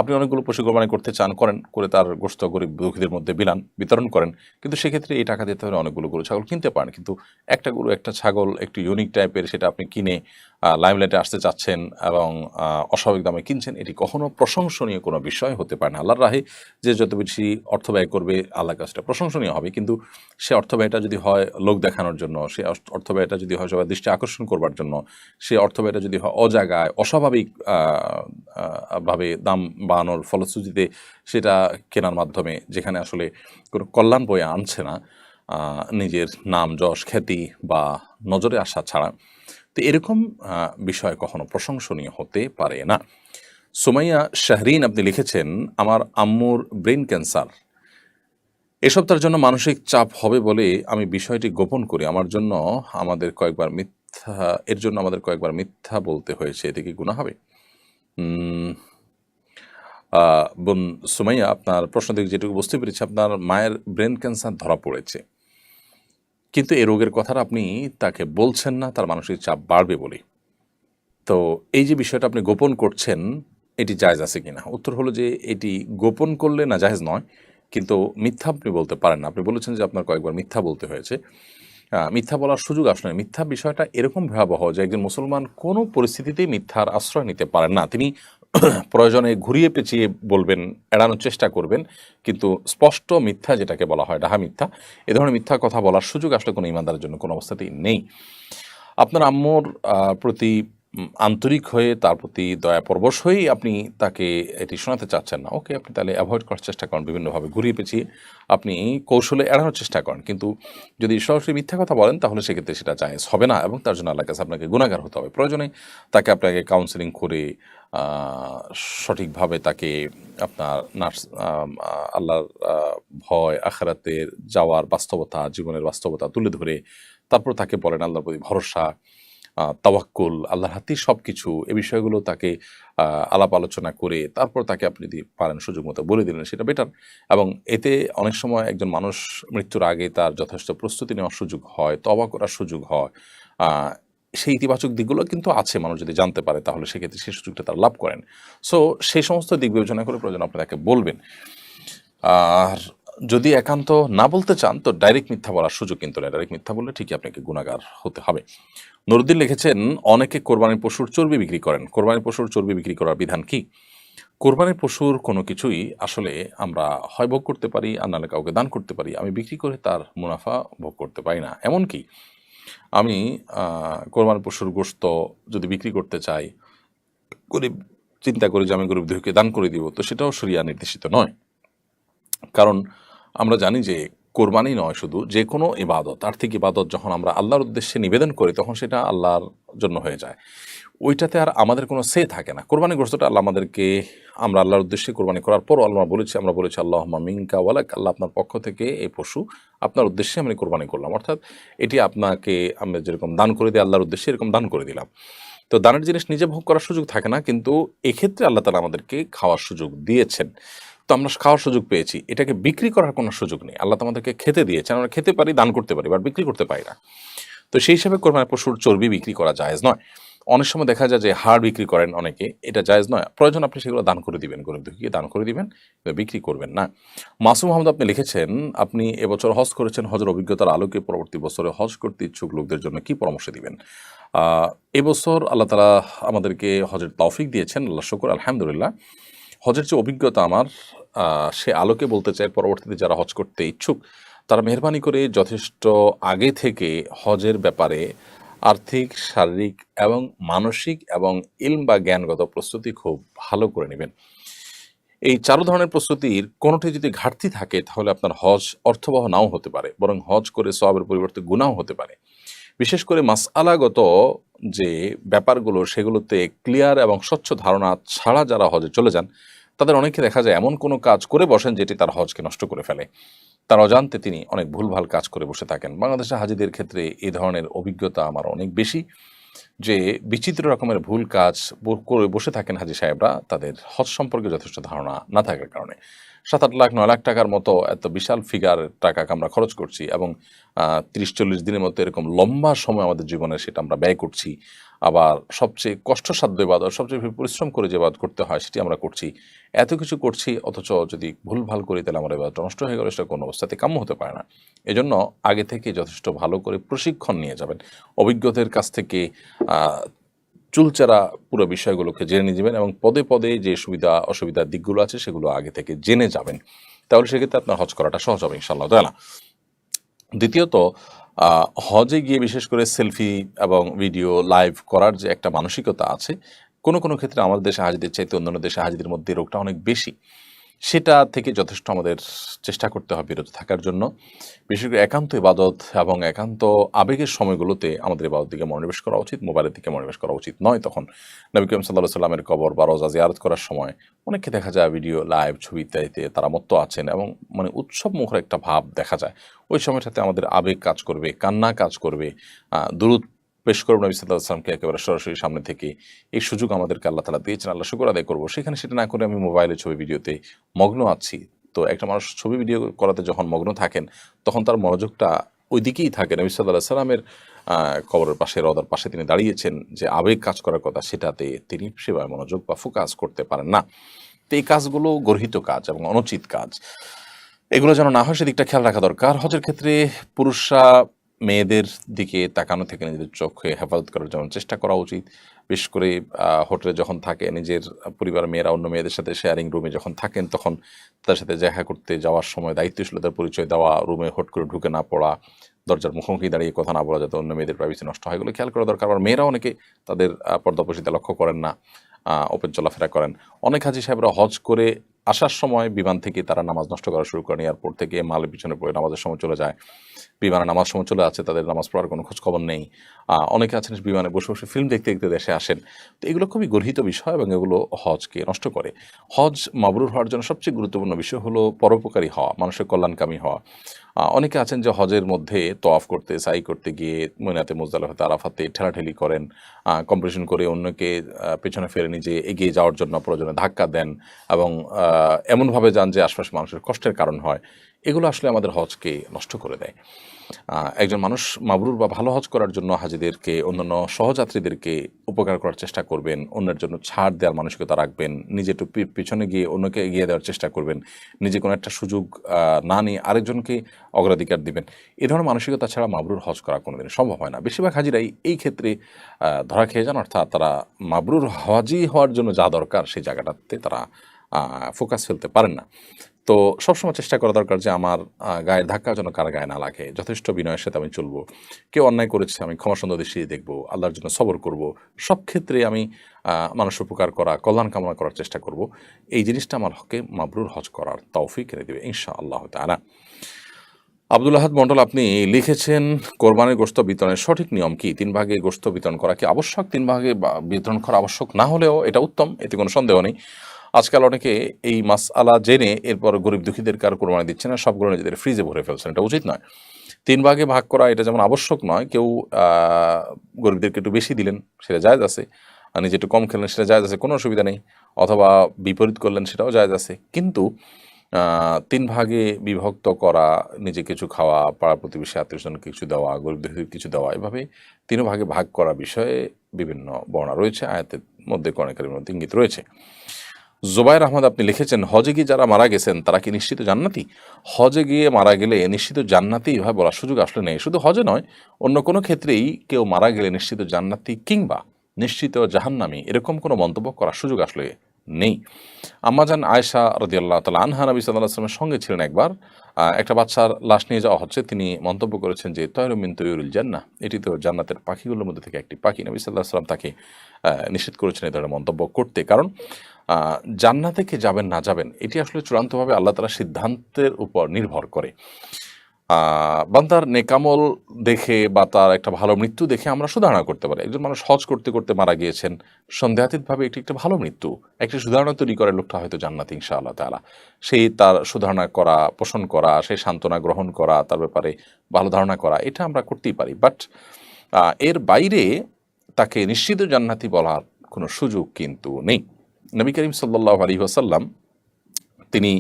আপনি অনেকগুলো পশু কোরবানি করতে চান, করেন, করে তার গোশত গরিব দুঃখীদের মধ্যে বিতরণ করেন। কিন্তু সেক্ষেত্রে এই টাকা দিতে হলে অনেকগুলো গরু ছাগল কিনতে পারেন। কিন্তু একটা গরু একটা ছাগল একটু ইউনিক টাইপের, সেটা আপনি কিনে লাইমলাইটে আসতে চাচ্ছেন এবং অস্বাভাবিক দামে কিনছেন, এটি কখনো প্রশংসনীয় কোনো বিষয় হতে পারে না। আল্লাহর রাহে যে যত বেশি অর্থ ব্যয় করবে আল্লাহর কাছে প্রশংসনীয় হবে, কিন্তু সে অর্থ ব্যয়টা যদি হয় লোক দেখানোর জন্য, সে অর্থ ব্যয়টা যদি হয় সবার দৃষ্টি আকর্ষণ করবার জন্য, সে অর্থ ব্যয়টা যদি হয় অজাগায় অস্বাভাবিক ভাবে দাম বাড়ানোর ফলশ্রুতিতে সেটা কেনার মাধ্যমে, যেখানে আসলে কোনো কল্যাণ বয়ে আনছে না, নিজের নাম যশ খ্যাতি বা নজরে আসা ছাড়া, তো এরকম বিষয় কখনো প্রশংসনীয় হতে পারে না। সুমাইয়া শাহরিন আপনি লিখেছেন, আমার আম্মুর ব্রেন ক্যান্সার, এসব তার জন্য মানসিক চাপ হবে বলে আমি বিষয়টি গোপন করি। এর জন্য আমাদের কয়েকবার মিথ্যা বলতে হয়েছে, এতে কি গুনাহ হবে? বোন সুমাইয়া, আপনার প্রশ্ন থেকে যেটুকু বুঝতে পেরেছি, আপনার মায়ের ব্রেন ক্যান্সার ধরা পড়েছে, কিন্তু এই রোগের কথাটা আপনি তাকে বলছেন না তার মানসিক চাপ বাড়বে বলে। তো এই যে বিষয়টা আপনি গোপন করছেন, এটি জায়েজ আছে কিনা? উত্তর হলো যে এটি গোপন করলে না জায়েজ নয়, কিন্তু মিথ্যা আপনি বলতে পারেন না। আপনি বলেছেন যে আপনার কয়েকবার মিথ্যা বলতে হয়েছে, মিথ্যা বলার সুযোগ আসলে মিথ্যা বিষয়টা এরকম ভয়াবহ যে একজন মুসলমান কোনো পরিস্থিতিতেই মিথ্যার আশ্রয় নিতে পারেন না। তিনি প্রয়োজনে ঘুরিয়ে পেঁচিয়ে বলবেন, এড়ানোর চেষ্টা করবেন, কিন্তু স্পষ্ট মিথ্যা যেটাকে বলা হয় ডাহা মিথ্যা, এ ধরনের মিথ্যা কথা বলার সুযোগ আসলে কোনো ইমানদারের জন্য কোনো অবস্থাতেই নেই। আপনার আম্মুর প্রতি আন্তরিক হয়ে তার প্রতি দয়াপরবশ হয়েই আপনি তাকে এটি শোনাতে চাচ্ছেন না, ওকে, আপনি তাহলে অ্যাভয়েড করার চেষ্টা করেন, বিভিন্নভাবে ঘুরিয়ে পেঁচিয়ে আপনি কৌশলে এড়ানোর চেষ্টা করেন। কিন্তু যদি সরাসরি মিথ্যা কথা বলেন তাহলে সেক্ষেত্রে সেটা জায়েজ হবে না এবং তার জন্য আল্লাহর কাছে আপনাকে গুনাহগার হতে হবে। প্রয়োজনে তাকে আপনাকে কাউন্সেলিং করে সঠিকভাবে তাকে আপনার আল্লাহর ভয়, আখিরাতের যাওয়ার বাস্তবতা, জীবনের বাস্তবতা তুলে ধরে তারপর তাকে বলেন আল্লাহর প্রতি ভরসা, তাওয়াক্কুল, আল্লাহর হাতেই সব কিছু, এ বিষয়গুলো তাকে আলাপ আলোচনা করে তারপর তাকে আপনি যদি পারেন সুযোগ মতো বলে দিলেন, সেটা বেটার। এবং এতে অনেক সময় একজন মানুষ মৃত্যুর আগে তার যথেষ্ট প্রস্তুতি নেওয়ার সুযোগ হয়, তওবা করার সুযোগ হয়। সেই ইতিবাচক দিকগুলো কিন্তু আছে, মানুষ যদি জানতে পারে তাহলে সেক্ষেত্রে সেই সুযোগটা তারা লাভ করেন। সো সেই সমস্ত দিক বিবেচনা করে প্রয়োজন আপনি তাকে বলবেন। আর যদি একান্ত না বলতে চান তো ডাইরেক্ট মিথ্যা বলার সুযোগ কিন্তু নেই। ডাইরেক্ট মিথ্যা বললে ঠিকই আপনাকে গুনাহগার হতে হবে। নুরুদ্দিন লিখেছেন, অনেকে কোরবানির পশুর চর্বি বিক্রি করেন। কোরবানির পশুর চর্বি বিক্রি করার বিধান কি? কোরবানির পশুর কোনো কিছুই আসলে আমরা হয় ভোগ করতে পারি আর নাহলে কাউকে দান করতে পারি। আমি বিক্রি করে তার মুনাফা ভোগ করতে পারি না। এমনকি আমি কোরবানির পশুর গোশত যদি বিক্রি করতে চাই, গরিব চিন্তা করি যে আমি গরিব দুঃখীকে দান করে দিব, তো সেটাও শরিয়া নির্দেশিত নয়। কারণ আমরা জানি যে কোরবানি নয় শুধু, যে কোনো ইবাদত, আর্থিক ইবাদত যখন আমরা আল্লাহর উদ্দেশ্যে নিবেদন করি তখন সেটা আল্লাহর জন্য হয়ে যায়। ওইটাতে আর আমাদের কোনো সে থাকে না। কোরবানি গোশতটা আল্লাহ আমাদেরকে, আমরা আল্লাহর উদ্দেশ্যে কোরবানি করার পরও আমরা বলেছি আল্লাহুম্মা মিনকা ওয়ালাক, আল্লাহ আপনার পক্ষ থেকে এই পশু আপনার উদ্দেশ্যে আমি কোরবানি করলাম। অর্থাৎ এটি আপনাকে আমরা যেরকম দান করে দিই আল্লাহর উদ্দেশ্যে, এরকম দান করে দিলাম। তো দানের জিনিস নিজে ভোগ করার সুযোগ থাকে না, কিন্তু এক্ষেত্রে আল্লাহ তাআলা আমাদেরকে খাওয়ার সুযোগ দিয়েছেন। তো আমরা খাওয়ার সুযোগ পেয়েছি, এটাকে বিক্রি করার কোনো সুযোগ নেই। আল্লাহ তো আমাদেরকে খেতে দিয়েছেন, আমরা খেতে পারি, দান করতে পারি, বাট বিক্রি করতে পারি না। তো সেই হিসাবে কোরবানির পশুর চর্বি বিক্রি করা জায়েজ নয়। অনেক সময় দেখা যায় যে হাড় বিক্রি করেন অনেকে, এটা জায়েজ নয়। প্রয়োজন আপনি সেগুলো দান করে দিবেন, গরিব দুঃখীকে দান করে দিবেন, বিক্রি করবেন না। মাসুম আহমদ আপনি লিখেছেন, আপনি এবছর হজ করেছেন, হজের অভিজ্ঞতার আলোকে পরবর্তী বছরে হজ করতে ইচ্ছুক লোকদের জন্য কি পরামর্শ দিবেন? এবছর আল্লাহ তাআলা আমাদেরকে হজের তৌফিক দিয়েছেন, আল্লাহ শুকর, আলহামদুলিল্লাহ। হজের যে অভিজ্ঞতা আমার, সে আলোকে বলতে চাই, পরবর্তীতে যারা হজ করতে ইচ্ছুক তারা মেহরবানি করে যথেষ্ট আগে থেকে হজের ব্যাপারে আর্থিক, শারীরিক এবং মানসিক এবং ইলম বা জ্ঞানগত প্রস্তুতি খুব ভালো করে নেবেন। এই 4 ধরনের প্রস্তুতির কোনোটি যদি ঘাটতি থাকে তাহলে আপনার হজ অর্থবহ নাও হতে পারে, বরং হজ করে সওয়াবের পরিবর্তে গুনাহ হতে পারে। বিশেষ করে মাসআলাগত যে ব্যাপারগুলো, সেগুলোতে ক্লিয়ার এবং স্বচ্ছ ধারণা ছাড়া যারা হজে চলে যান, তাদের অনেকে দেখা যায় এমন কোনো কাজ করে বসেন যেটি তার হজকে নষ্ট করে ফেলে। তার অজান্তে তিনি অনেক ভুলভাল কাজ করে বসে থাকেন। বাংলাদেশের হাজিদের ক্ষেত্রে এই ধরনের অভিজ্ঞতা আমার অনেক বেশি, যে বিচিত্র রকমের ভুল কাজ করে বসে থাকেন হাজি সাহেবরা, তাদের হজ সম্পর্কে যথেষ্ট ধারণা না থাকার কারণে। 7-8 লাখ 9 লাখ টাকার মতো এত বিশাল ফিগার টাকা আমরা খরচ করছি, এবং 30-40 দিনের মতো এরকম লম্বা সময় আমাদের জীবনে সেটা আমরা ব্যয় করছি। আবার সবচেয়ে কষ্টসাধ্য ইবাদত, সবচেয়ে পরিশ্রম করে যে ইবাদত করতে হয় সেটি আমরা করছি। এত কিছু করছি, অথচ যদি ভুলভাল করি তাহলে আমার ইবাদতটা নষ্ট হয়ে গেলে সেটা কোনো অবস্থাতে কাম্য হতে পারে না। এজন্য আগে থেকে যথেষ্ট ভালো করে প্রশিক্ষণ নিয়ে যাবেন, অভিজ্ঞদের কাছ থেকে চুলচেরা পুরো বিষয়গুলোকে জেনে যাবেন, এবং পদে পদে যে সুবিধা অসুবিধার দিকগুলো আছে সেগুলো আগে থেকে জেনে যাবেন। তাহলে সেক্ষেত্রে আপনার হজ করাটা সহজ হবে ইনশাআল্লাহ তাআলা। দ্বিতীয়ত, হজে গিয়ে বিশেষ করে সেলফি এবং ভিডিও লাইভ করার যে একটা মানসিকতা আছে, কোনো কোনো ক্ষেত্রে আমাদের দেশে হাজিদের চাইতে অন্যান্য দেশে হাজিদের মধ্যে রোগটা অনেক বেশি। সেটা থেকে যথেষ্ট আমাদের চেষ্টা করতে হবে বিরত থাকার জন্য। বিশেষ করে একান্ত ইবাদত এবং একান্ত আবেগের সময়গুলোতে আমাদের ইবাদত দিকে মনোনিবেশ করা উচিত, মোবাইলের দিকে মনোনিবেশ করা উচিত নয়। তখন নবী করিম সাল্লাল্লাহু আলাইহি সাল্লামের কবর বা রওজা জিয়ারত করার সময় অনেককে দেখা যায় ভিডিও, লাইভ, ছবি ইত্যাদিতে তারা মত্ত আছেন, এবং মানে উৎসব মুখর একটা ভাব দেখা যায়। ওই সময়টাতে আমাদের আবেগ কাজ করবে, কান্না কাজ করবে, দুরূদ পেশ করব নবী সাল্লাল্লাহু আলাইহি সাল্লামকে একেবারে সরাসরি সামনে থেকে। এই সুযোগ আমাদেরকে আল্লাহ তাআলা দিয়েছেন, আল্লাহ শুকর আদায় করব। সেখানে সেটা না করে আমি মোবাইলে ছবি ভিডিওতে মগ্ন আছি। তো একটা মানুষ ছবি ভিডিও করাতে যখন মগ্ন থাকেন, তখন তার মনোযোগটা ওই দিকেই থাকে। নবী সাল্লাল্লাহু আলাইহি সাল্লামের কবরের পাশে, রওদার পাশে তিনি দাঁড়িয়েছেন, যে আবেগ কাজ করার কথা সেটাতে তিনি সেভাবে মনোযোগ বা ফোকাস করতে পারেন না। তো এই কাজগুলো গর্হিত কাজ এবং অনুচিত কাজ, এগুলো যেন না হয় সেদিকটা খেয়াল রাখা দরকার। হজের ক্ষেত্রে পুরুষরা মেয়েদের দিকে তাকানো থেকে নিজেদের চোখে হেফাজত করার জন্য চেষ্টা করা উচিত। বিশেষ করে হোটেলে যখন থাকে, নিজের পরিবারের মেয়েরা অন্য মেয়েদের সাথে শেয়ারিং রুমে যখন থাকেন, তখন তাদের সাথে দেখা করতে যাওয়ার সময় দায়িত্বশীলতার পরিচয় দেওয়া, রুমে হট করে ঢুকে না পড়া, দরজার মুখোমুখি দাঁড়িয়ে কথা না বলা, যাতে অন্য মেয়েদের প্রাইভেসি নষ্ট হয়, এগুলো খেয়াল করা দরকার। আবার মেয়েরা অনেকে তাদের পর্দাপশিতে লক্ষ্য করেন না, ওপেন চলাফেরা করেন। অনেক হাজি সাহেবরা হজ করে আসার সময় বিমান থেকে তারা নামাজ নষ্ট করা শুরু করেন, এয়ারপোর্ট থেকে মালের পিছনে পড়ে নামাজের সময় চলে যায়, বিমানে নামাজ সময় চলে আছে, তাদের নামাজ পড়ার কোনো খোঁজ খবর নেই। অনেকে আছেন বিমানে বসে বসে ফিল্ম দেখতে দেখতে দেশে আসেন। তো এগুলো খুবই গর্হিত বিষয় এবং এগুলো হজকে নষ্ট করে। হজ মাবরুর হওয়ার জন্য সবচেয়ে গুরুত্বপূর্ণ বিষয় হলো পরোপকারী হওয়া, মানুষের কল্যাণকামী হওয়া। অনেকে আছেন যে হজের মধ্যে তওয়াফ করতে, সাই করতে গিয়ে মিনাতে, মুজদালিফাতে, আরাফাতে ঠেলাঠেলি করেন, কম্পিটিশন করে অন্যকে পেছনে ফেলে নিজে এগিয়ে যাওয়ার জন্য প্রয়োজনে ধাক্কা দেন এবং এমনভাবে যান যে আশপাশে মানুষের কষ্টের কারণ হয়। এগুলো আসলে আমাদের হজকে নষ্ট করে দেয়। একজন মানুষ মাবরুর বা ভালো হজ করার জন্য হাজিদেরকে, অন্যান্য সহযাত্রীদেরকে উপকার করার চেষ্টা করবেন, অন্যের জন্য ছাড় দেওয়ার মানসিকতা রাখবেন, নিজে একটু পিছনে গিয়ে অন্যকে এগিয়ে দেওয়ার চেষ্টা করবেন, নিজে কোনো একটা সুযোগ না নিয়ে আরেকজনকে অগ্রাধিকার দিবেন। এ ধরনের মানসিকতা ছাড়া মাবরুর হজ করা কোনোদিন সম্ভব হয় না। বেশিরভাগ হাজিরাই এই ক্ষেত্রে ধরা খেয়ে যান, অর্থাৎ তারা মাবরুর হজই হওয়ার জন্য যা দরকার সেই জায়গাটাতে তারা ফোকাস ফেলতে পারেন না। তো সবসময় চেষ্টা করা দরকার যে আমার গায়ের ধাক্কা যেন কার গায়ে না লাগে, যথেষ্ট বিনয়ের সাথে আমি চলবো। কেউ অন্যায় করেছে আমি ক্ষমা সুন্দর দৃষ্টিতে দেখবো, আল্লাহর জন্য সবর করব, সব ক্ষেত্রে আমি মানুষের উপকার করা, কল্যাণ কামনা করার চেষ্টা করব। এই জিনিসটা আমার হকে মাবরুর হজ করার তৌফিক এনে দেবে ইনশাআল্লাহ তাআলা। আব্দুল আহাদ মন্ডল আপনি লিখেছেন, কোরবানির গোশত বিতরণের সঠিক নিয়ম কি? 3 ভাগে গোশত বিতরণ করা কি আবশ্যক? 3 ভাগে বিতরণ করা আবশ্যক না হলেও এটা উত্তম, এতে কোনো সন্দেহ নেই। আজকাল অনেকে এই মাসআলা জেনে এরপর গরিব দুঃখীদেরকে আর কোরবানি দিচ্ছে না, সবগুলো নিজেদের ফ্রিজে ভরে ফেলছেন। এটা উচিত নয়। 3 ভাগে ভাগ করা এটা যেমন আবশ্যক নয়, কেউ গরিবদেরকে একটু বেশি দিলেন সেটা জায়েজ আছে, আর নিজে একটু কম খেলেন সেটা জায়েজ আছে, কোনো অসুবিধা নেই, অথবা বিপরীত করলেন সেটাও জায়েজ আছে। কিন্তু 3 ভাগে বিভক্ত করা, নিজে কিছু খাওয়া, পাড়া প্রতিবেশী আত্মীয়স্বজনকে কিছু দেওয়া, গরিব দুঃখীদের কিছু দেওয়া, এভাবে 3 ভাগে ভাগ করা বিষয়ে বিভিন্ন বর্ণনা রয়েছে, আয়াতের মধ্যে কোরআন কারীমের মধ্যে ইঙ্গিত রয়েছে। জুবাইর আহমদ আপনি লিখেছেন, হজে গিয়ে যারা মারা গেছেন তারা কি নিশ্চিত জান্নাতি? হজে গিয়ে মারা গেলে নিশ্চিত জান্নাতি এভাবে বলার সুযোগ আসলে নেই। শুধু হজে নয়, অন্য কোনো ক্ষেত্রেই কেউ মারা গেলে নিশ্চিত জান্নাতি কিংবা নিশ্চিত জাহান্নামী এরকম কোনো মন্তব্য করার সুযোগ আসলে নেই। আম্মাজান আয়েশা রাদিয়াল্লাহু তাআলা আনহা নবী সাল্লাল্লাহু আলাইহি ওয়াসাল্লামের সঙ্গে ছিলেন একবার। একটা বাচ্চার লাশ নিয়ে যাওয়া হচ্ছে, তিনি মন্তব্য করেছেন যে তয়রুম মিন তুয়ুরিল জান্নাহ, এটি তো জান্নাতের পাখিগুলোর মধ্যে থেকে একটি পাখি। নবী সাল্লাল্লাহু আলাইহি ওয়াসাল্লাম তাকে নিষেধ করেছেন এই ধরনের মন্তব্য করতে, কারণ জান্নাতে কে যাবেন না যাবেন এটি আসলে চূড়ান্তভাবে আল্লাহ তাআলার সিদ্ধান্তের উপর নির্ভর করে। বান্দার নেকামল দেখে বা তার একটা ভালো মৃত্যু দেখে আমরা সুধারণা করতে পারি। একজন মানুষ হজ করতে করতে মারা গিয়েছেন, সন্দেহাতীতভাবে এটি একটা ভালো মৃত্যু, একটি সুধারণা তৈরি করে লোকটা হয়তো জান্নাতি ইনশাআল্লাহ তাআলা। সেই তার সুধারণা করা, পোষণ করা, সেই সান্ত্বনা গ্রহণ করা, তার ব্যাপারে ভালো ধারণা করা, এটা আমরা করতেই পারি। বাট এর বাইরে তাকে নিশ্চিত জান্নাতি বলার কোনো সুযোগ কিন্তু নেই। নবী করিম সাল্লাল্লাহু আলাইহি ওয়াসাল্লাম তিনি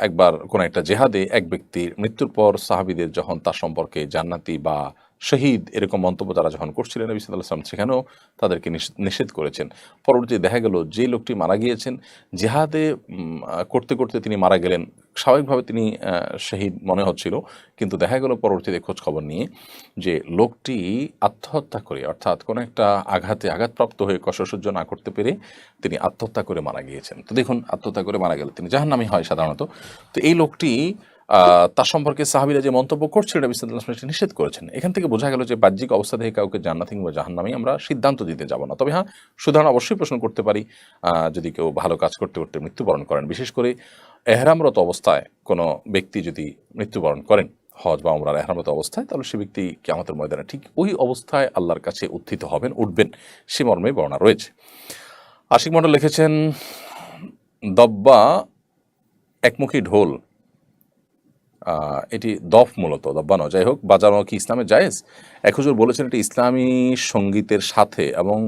একবার কোন একটা জেহাদে এক ব্যক্তির মৃত্যুর পর সাহাবীদের যখন তার সম্পর্কে জান্নাতি বা শহীদ এরকম মন্তব্য তারা যখন করছিলেন, নবী সাল্লাল্লাহু আলাইহি ওয়াসাল্লাম সেখানেও তাদেরকে নিষেধ করেছেন। পরবর্তীতে দেখা গেল যে লোকটি মারা গিয়েছেন জেহাদে করতে করতে তিনি মারা গেলেন, স্বাভাবিকভাবে তিনি শহীদ মনে হচ্ছিল, কিন্তু দেখা গেল পরবর্তীতে খোঁজ খবর নিয়ে যে লোকটি আত্মহত্যা করে, অর্থাৎ কোনো একটা আঘাতপ্রাপ্ত হয়ে কষ্ট সহ্য না করতে পেরে তিনি আত্মহত্যা করে মারা গিয়েছেন। তো দেখুন, আত্মহত্যা করে মারা গেলে তিনি জাহান্নামী হয় সাধারণত। তো এই লোকটি তার সম্পর্কে সাহাবীরা যে মন্তব্য করছিল নবী সাল্লাল্লাহু আলাইহি ওয়াসাল্লাম নিষেধ করেছেন। এখান থেকে বোঝা গেল যে বাহ্যিক অবস্থা থেকে কাউকে জান্নাতি কিংবা জাহান্নামী আমরা সিদ্ধান্ত দিতে যাব না। তবে হ্যাঁ, সুধারণা অবশ্যই প্রশ্ন করতে পারি যদি কেউ ভালো কাজ করতে করতে মৃত্যুবরণ করেন, বিশেষ করে এহরামরত অবস্থায় কোনো ব্যক্তি যদি মৃত্যুবরণ করেন হজ বা উমরার এহরামরত অবস্থায়, তাহলে সে ব্যক্তি কিয়ামতের ময়দানে ঠিক ওই অবস্থায় আল্লাহর কাছে উত্থিত হবেন, উঠবেন, সে মর্মে বর্ণনা রয়েছে। আশিক মণ্ডল লিখেছেন, দব্বা একমুখী ঢোল, এটি দফ মূলত, দব্বা নয়, যাই হোক, বাজানো কি ইসলামে জায়েজ? এক হুজুর বলেছেন এটি ইসলামী সঙ্গীতের সাথে এবং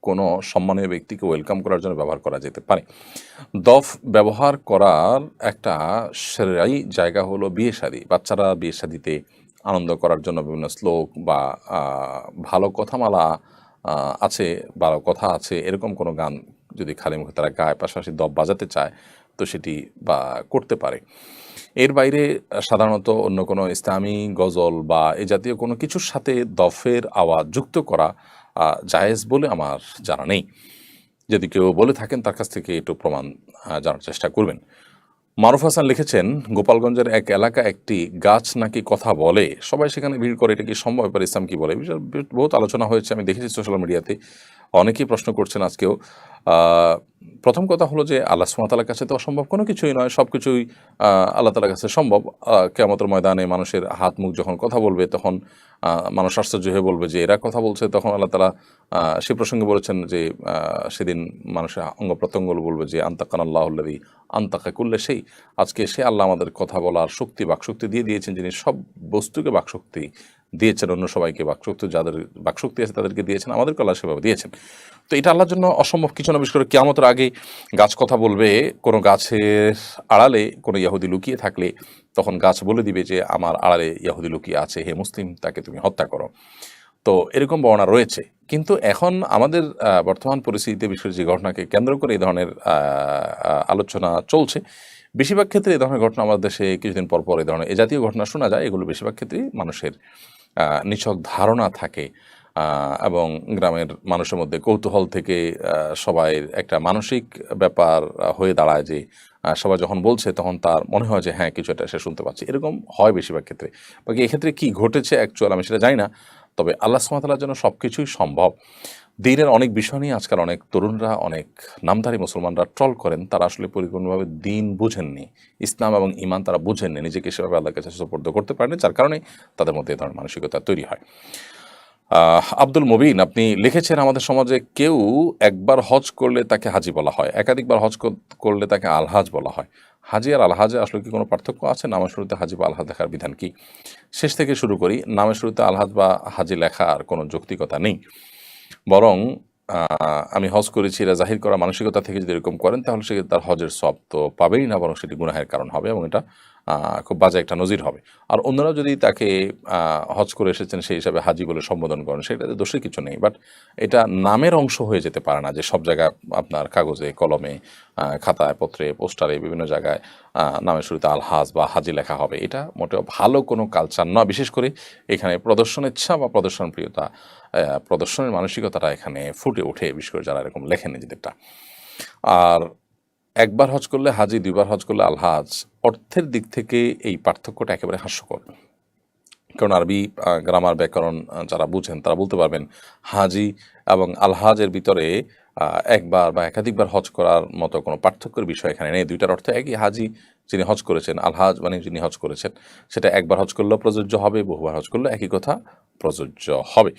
কোনো সম্মানীয় ব্যক্তিকে ওয়েলকাম করার জন্য ব্যবহার করা যেতে পারে। দফ ব্যবহার করার একটা সেরাই জায়গা হলো বিয়ে শাদী। বাচ্চারা বিয়ে শাদীতে আনন্দ করার জন্য বিভিন্ন শ্লোক বা ভালো কথামালা আছে, ভালো কথা আছে, এরকম কোনো গান যদি খালি মুখে তারা গায়, পাশাপাশি দফ বাজাতে চায়, তো সেটি বা করতে পারে। এর বাইরে সাধারণত অন্য কোনো ইসলামী গজল বা এ জাতীয় কোনো কিছুর সাথে দফের আওয়াজ যুক্ত করা জায়েজ বলে আমার জানা নেই। যদি কেউ বলে থাকেন তার কাছ থেকে একটু প্রমাণ জানার চেষ্টা করবেন। মারুফ হাসান লিখেছেন, গোপালগঞ্জের এক এলাকা একটি গাছ নাকি কথা বলে, সবাই সেখানে ভিড় করে, এটা কি সম্ভব? ব্যাপারে ইসলাম কি বলে? বহুত আলোচনা হয়েছে, আমি দেখেছি সোশ্যাল মিডিয়াতে, অনেকেই প্রশ্ন করছেন আজকেও। প্রথম কথা হলো যে আল্লাহ সুবহানাহু ওয়া তাআলার কাছে তো অসম্ভব কোনো কিছুই নয়, সব কিছুই আল্লাহ তাআলার কাছে সম্ভব। কিয়ামতের ময়দানে মানুষের হাত মুখ যখন কথা বলবে তখন মানুষ আশ্চর্য হয়ে বলবে যে এরা কথা বলছে, তখন আল্লাহ তাআলা সে প্রসঙ্গে বলেছেন যে সেদিন মানুষের অঙ্গ প্রত্যঙ্গগুলো বলবে যে আনতাকানাল্লাহুল্লাযী আনতাকা কুল্লা শাই, আজকে সে আল্লাহ আমাদের কথা বলার শক্তি বাকশক্তি দিয়ে দিয়েছেন, যিনি সব বস্তুকে বাকশক্তি দিয়েছেন, অন্য সবাইকে বাকশক্তি, যাদের বাকশক্তি আছে তাদেরকে দিয়েছেন, আমাদেরকে আল্লাহ সেভাবে দিয়েছেন। তো এটা আল্লাহর জন্য অসম্ভব কিছু না। বিশেষ করে কিয়ামতের আগে গাছ কথা বলবে, কোনো গাছের আড়ালে কোনো ইহুদি লুকিয়ে থাকলে তখন গাছ বলে দিবে যে আমার আড়ালে ইহুদি লুকিয়ে আছে, হে মুসলিম তাকে তুমি হত্যা করো। তো এরকম বর্ণনা রয়েছে। কিন্তু এখন আমাদের বর্তমান পরিস্থিতিতে বিশেষ যে ঘটনাকে কেন্দ্র করে এই ধরনের আলোচনা চলছে, বেশিরভাগ ক্ষেত্রে এই ধরনের ঘটনা আমাদের দেশে কিছুদিন পর পর এই ধরনের এ জাতীয় ঘটনা শোনা যায়। এগুলো বেশিরভাগ ক্ষেত্রেই মানুষের নিছক ধারণা থাকে এবং গ্রামের মানুষের মধ্যে কৌতূহল থেকে সবাই একটা মানসিক ব্যাপার হয়ে দাঁড়ায় যে সবাই যখন বলছে তখন তার মনে হয় যে হ্যাঁ কিছু একটা সে শুনতে পাচ্ছে, এরকম হয় বেশিরভাগ ক্ষেত্রে। বাকি এক্ষেত্রে কী ঘটেছে অ্যাকচুয়াল আমি সেটা জানি না, তবে আল্লাহ সুবহানাহু ওয়া তাআলার জন্য সব কিছুই সম্ভব। দ্বীনের অনেক বিষয় নিয়ে আজকাল অনেক তরুণরা, অনেক নামধারী মুসলমানরা ট্রল করেন, তারা আসলে পরিপূর্ণভাবে দ্বীন বুঝেননি, ইসলাম এবং ঈমান তারা বুঝেননি, নিজেকে সেভাবে আল্লাহর কাছে সুপর্দ করতে পারেনি, যার কারণে তাদের মধ্যে এই ধরনের মানসিকতা তৈরি হয়। আব্দুল মুবিন আপনি লিখেছেন, আমাদের সমাজে কেউ একবার হজ করলে তাকে হাজি বলা হয়, একাধিকবার হজ করলে তাকে আলহাজ বলা হয়। হাজি আর আলহাজে আসলে কি কোনো পার্থক্য আছে? নামের শুরুতে হাজি বা আলহাজ লেখার বিধান কি? শেষ থেকে শুরু করি। নামের শুরুতে আলহাজ বা হাজি লেখার কোনো যৌক্তিকতা নেই, বরং আমি হজ করেছি এরা জাহির করা মানসিকতা থেকে যদি এরকম করেন তাহলে সে তার হজের সওয়াব তো পাবেই না, বরং সেটি গুনাহের কারণ হবে এবং এটা খুব বাজে একটা নজির হবে। আর অন্যরা যদি তাকে হজ করে এসেছেন সেই হিসাবে হাজি বলে সম্বোধন করেন, সেটাতে দোষের কিছু নেই। বাট এটা নামের অংশ হয়ে যেতে পারে না যে সব জায়গায় আপনার কাগজে কলমে খাতায় পত্রে পোস্টারে বিভিন্ন জায়গায় নামের শুরুতে আলহাজ বা হাজি লেখা হবে। এটা মোটেও ভালো কোনো কালচার নয়। বিশেষ করে এখানে প্রদর্শন ইচ্ছা বা প্রদর্শন প্রিয়তা, প্রদর্শনের মানসিকতাটা এখানে ফুটে ওঠে, বিশেষ করে যারা এরকম লেখেন নিজেদেরটা। আর একবার হজ করলে হাজি, দুইবার হজ করলে আলহাজ, অর্থের দিক থেকে এই পার্থক্যটা একেবারে হাস্যকর। কারণ আরবি গ্রামার ব্যাকরণ যারা বুঝেন তারা বলতে পারবেন হাজি এবং আলহাজের ভিতরে একবার বা একাধিকবার হজ করার মতো কোনো পার্থক্যের বিষয় এখানে নেই। দুইটার অর্থ একই, হাজি যিনি হজ করেছেন, আলহাজ মানে যিনি হজ করেছেন। সেটা একবার হজ করলেও প্রযোজ্য হবে, বহুবার হজ করলেও একই কথা প্রযোজ্য হবে।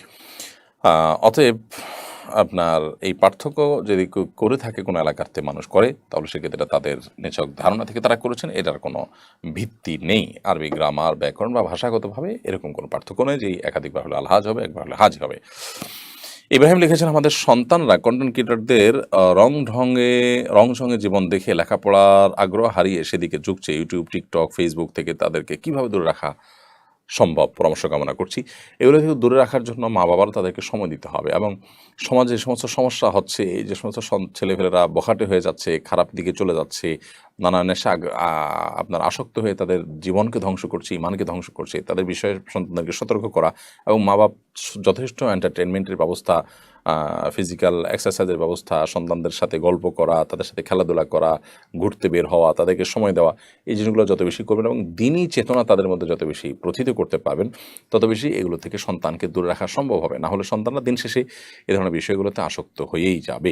অতএব আপনার এই পার্থক্য যদি করে থাকে কোনো এলাকাতে মানুষ করে, তাহলে সেক্ষেত্রে তাদের নিছক ধারণা থেকে তারা করেছেন, এটার কোনো ভিত্তি নেই। আরবি গ্রামার ব্যাকরণ বা ভাষাগতভাবে এরকম কোনো পার্থক্য নেই যে একাধিকবার হলে আলহাজ হবে, একবার হলে হাজি হবে। ইব্রাহিম লিখেছেন, আমাদের সন্তানরা কন্টেন্ট ক্রিয়েটরদের রং ঢঙে জীবন দেখে লেখাপড়ার আগ্রহ হারিয়ে সেদিকে ঝুঁকছে। ইউটিউব, টিকটক, ফেসবুক থেকে তাদেরকে কিভাবে দূরে রাখা সম্ভব পরামর্শ কামনা করছি। এগুলো থেকে দূরে রাখার জন্য মা বাবারা তাদেরকে সময় দিতে হবে এবং সমাজে যে সমস্ত সমস্যা হচ্ছে, যে সমস্ত ছেলেপেলেরা বখাটে হয়ে যাচ্ছে, খারাপ দিকে চলে যাচ্ছে, নানা নেশা আপনার আসক্ত হয়ে তাদের জীবনকে ধ্বংস করছে, ইমানকে ধ্বংস করছে, তাদের বিষয়ে সন্তানদেরকে সতর্ক করা এবং মা বাপ যথেষ্ট এন্টারটেনমেন্টের ব্যবস্থা, ফিজিক্যাল এক্সারসাইজের ব্যবস্থা, সন্তানদের সাথে গল্প করা, তাদের সাথে খেলাধুলা করা, ঘুরতে বের হওয়া, তাদেরকে সময় দেওয়া, এই জিনিসগুলো যত বেশি করবেন এবং দিনই চেতনা তাদের মধ্যে যত বেশি প্রথিত করতে পারবেন, তত বেশি এগুলো থেকে সন্তানকে দূরে রাখা সম্ভব হবে। না হলে সন্তানরা দিন শেষে এ ধরনের বিষয়গুলোতে আসক্ত হয়েই যাবে।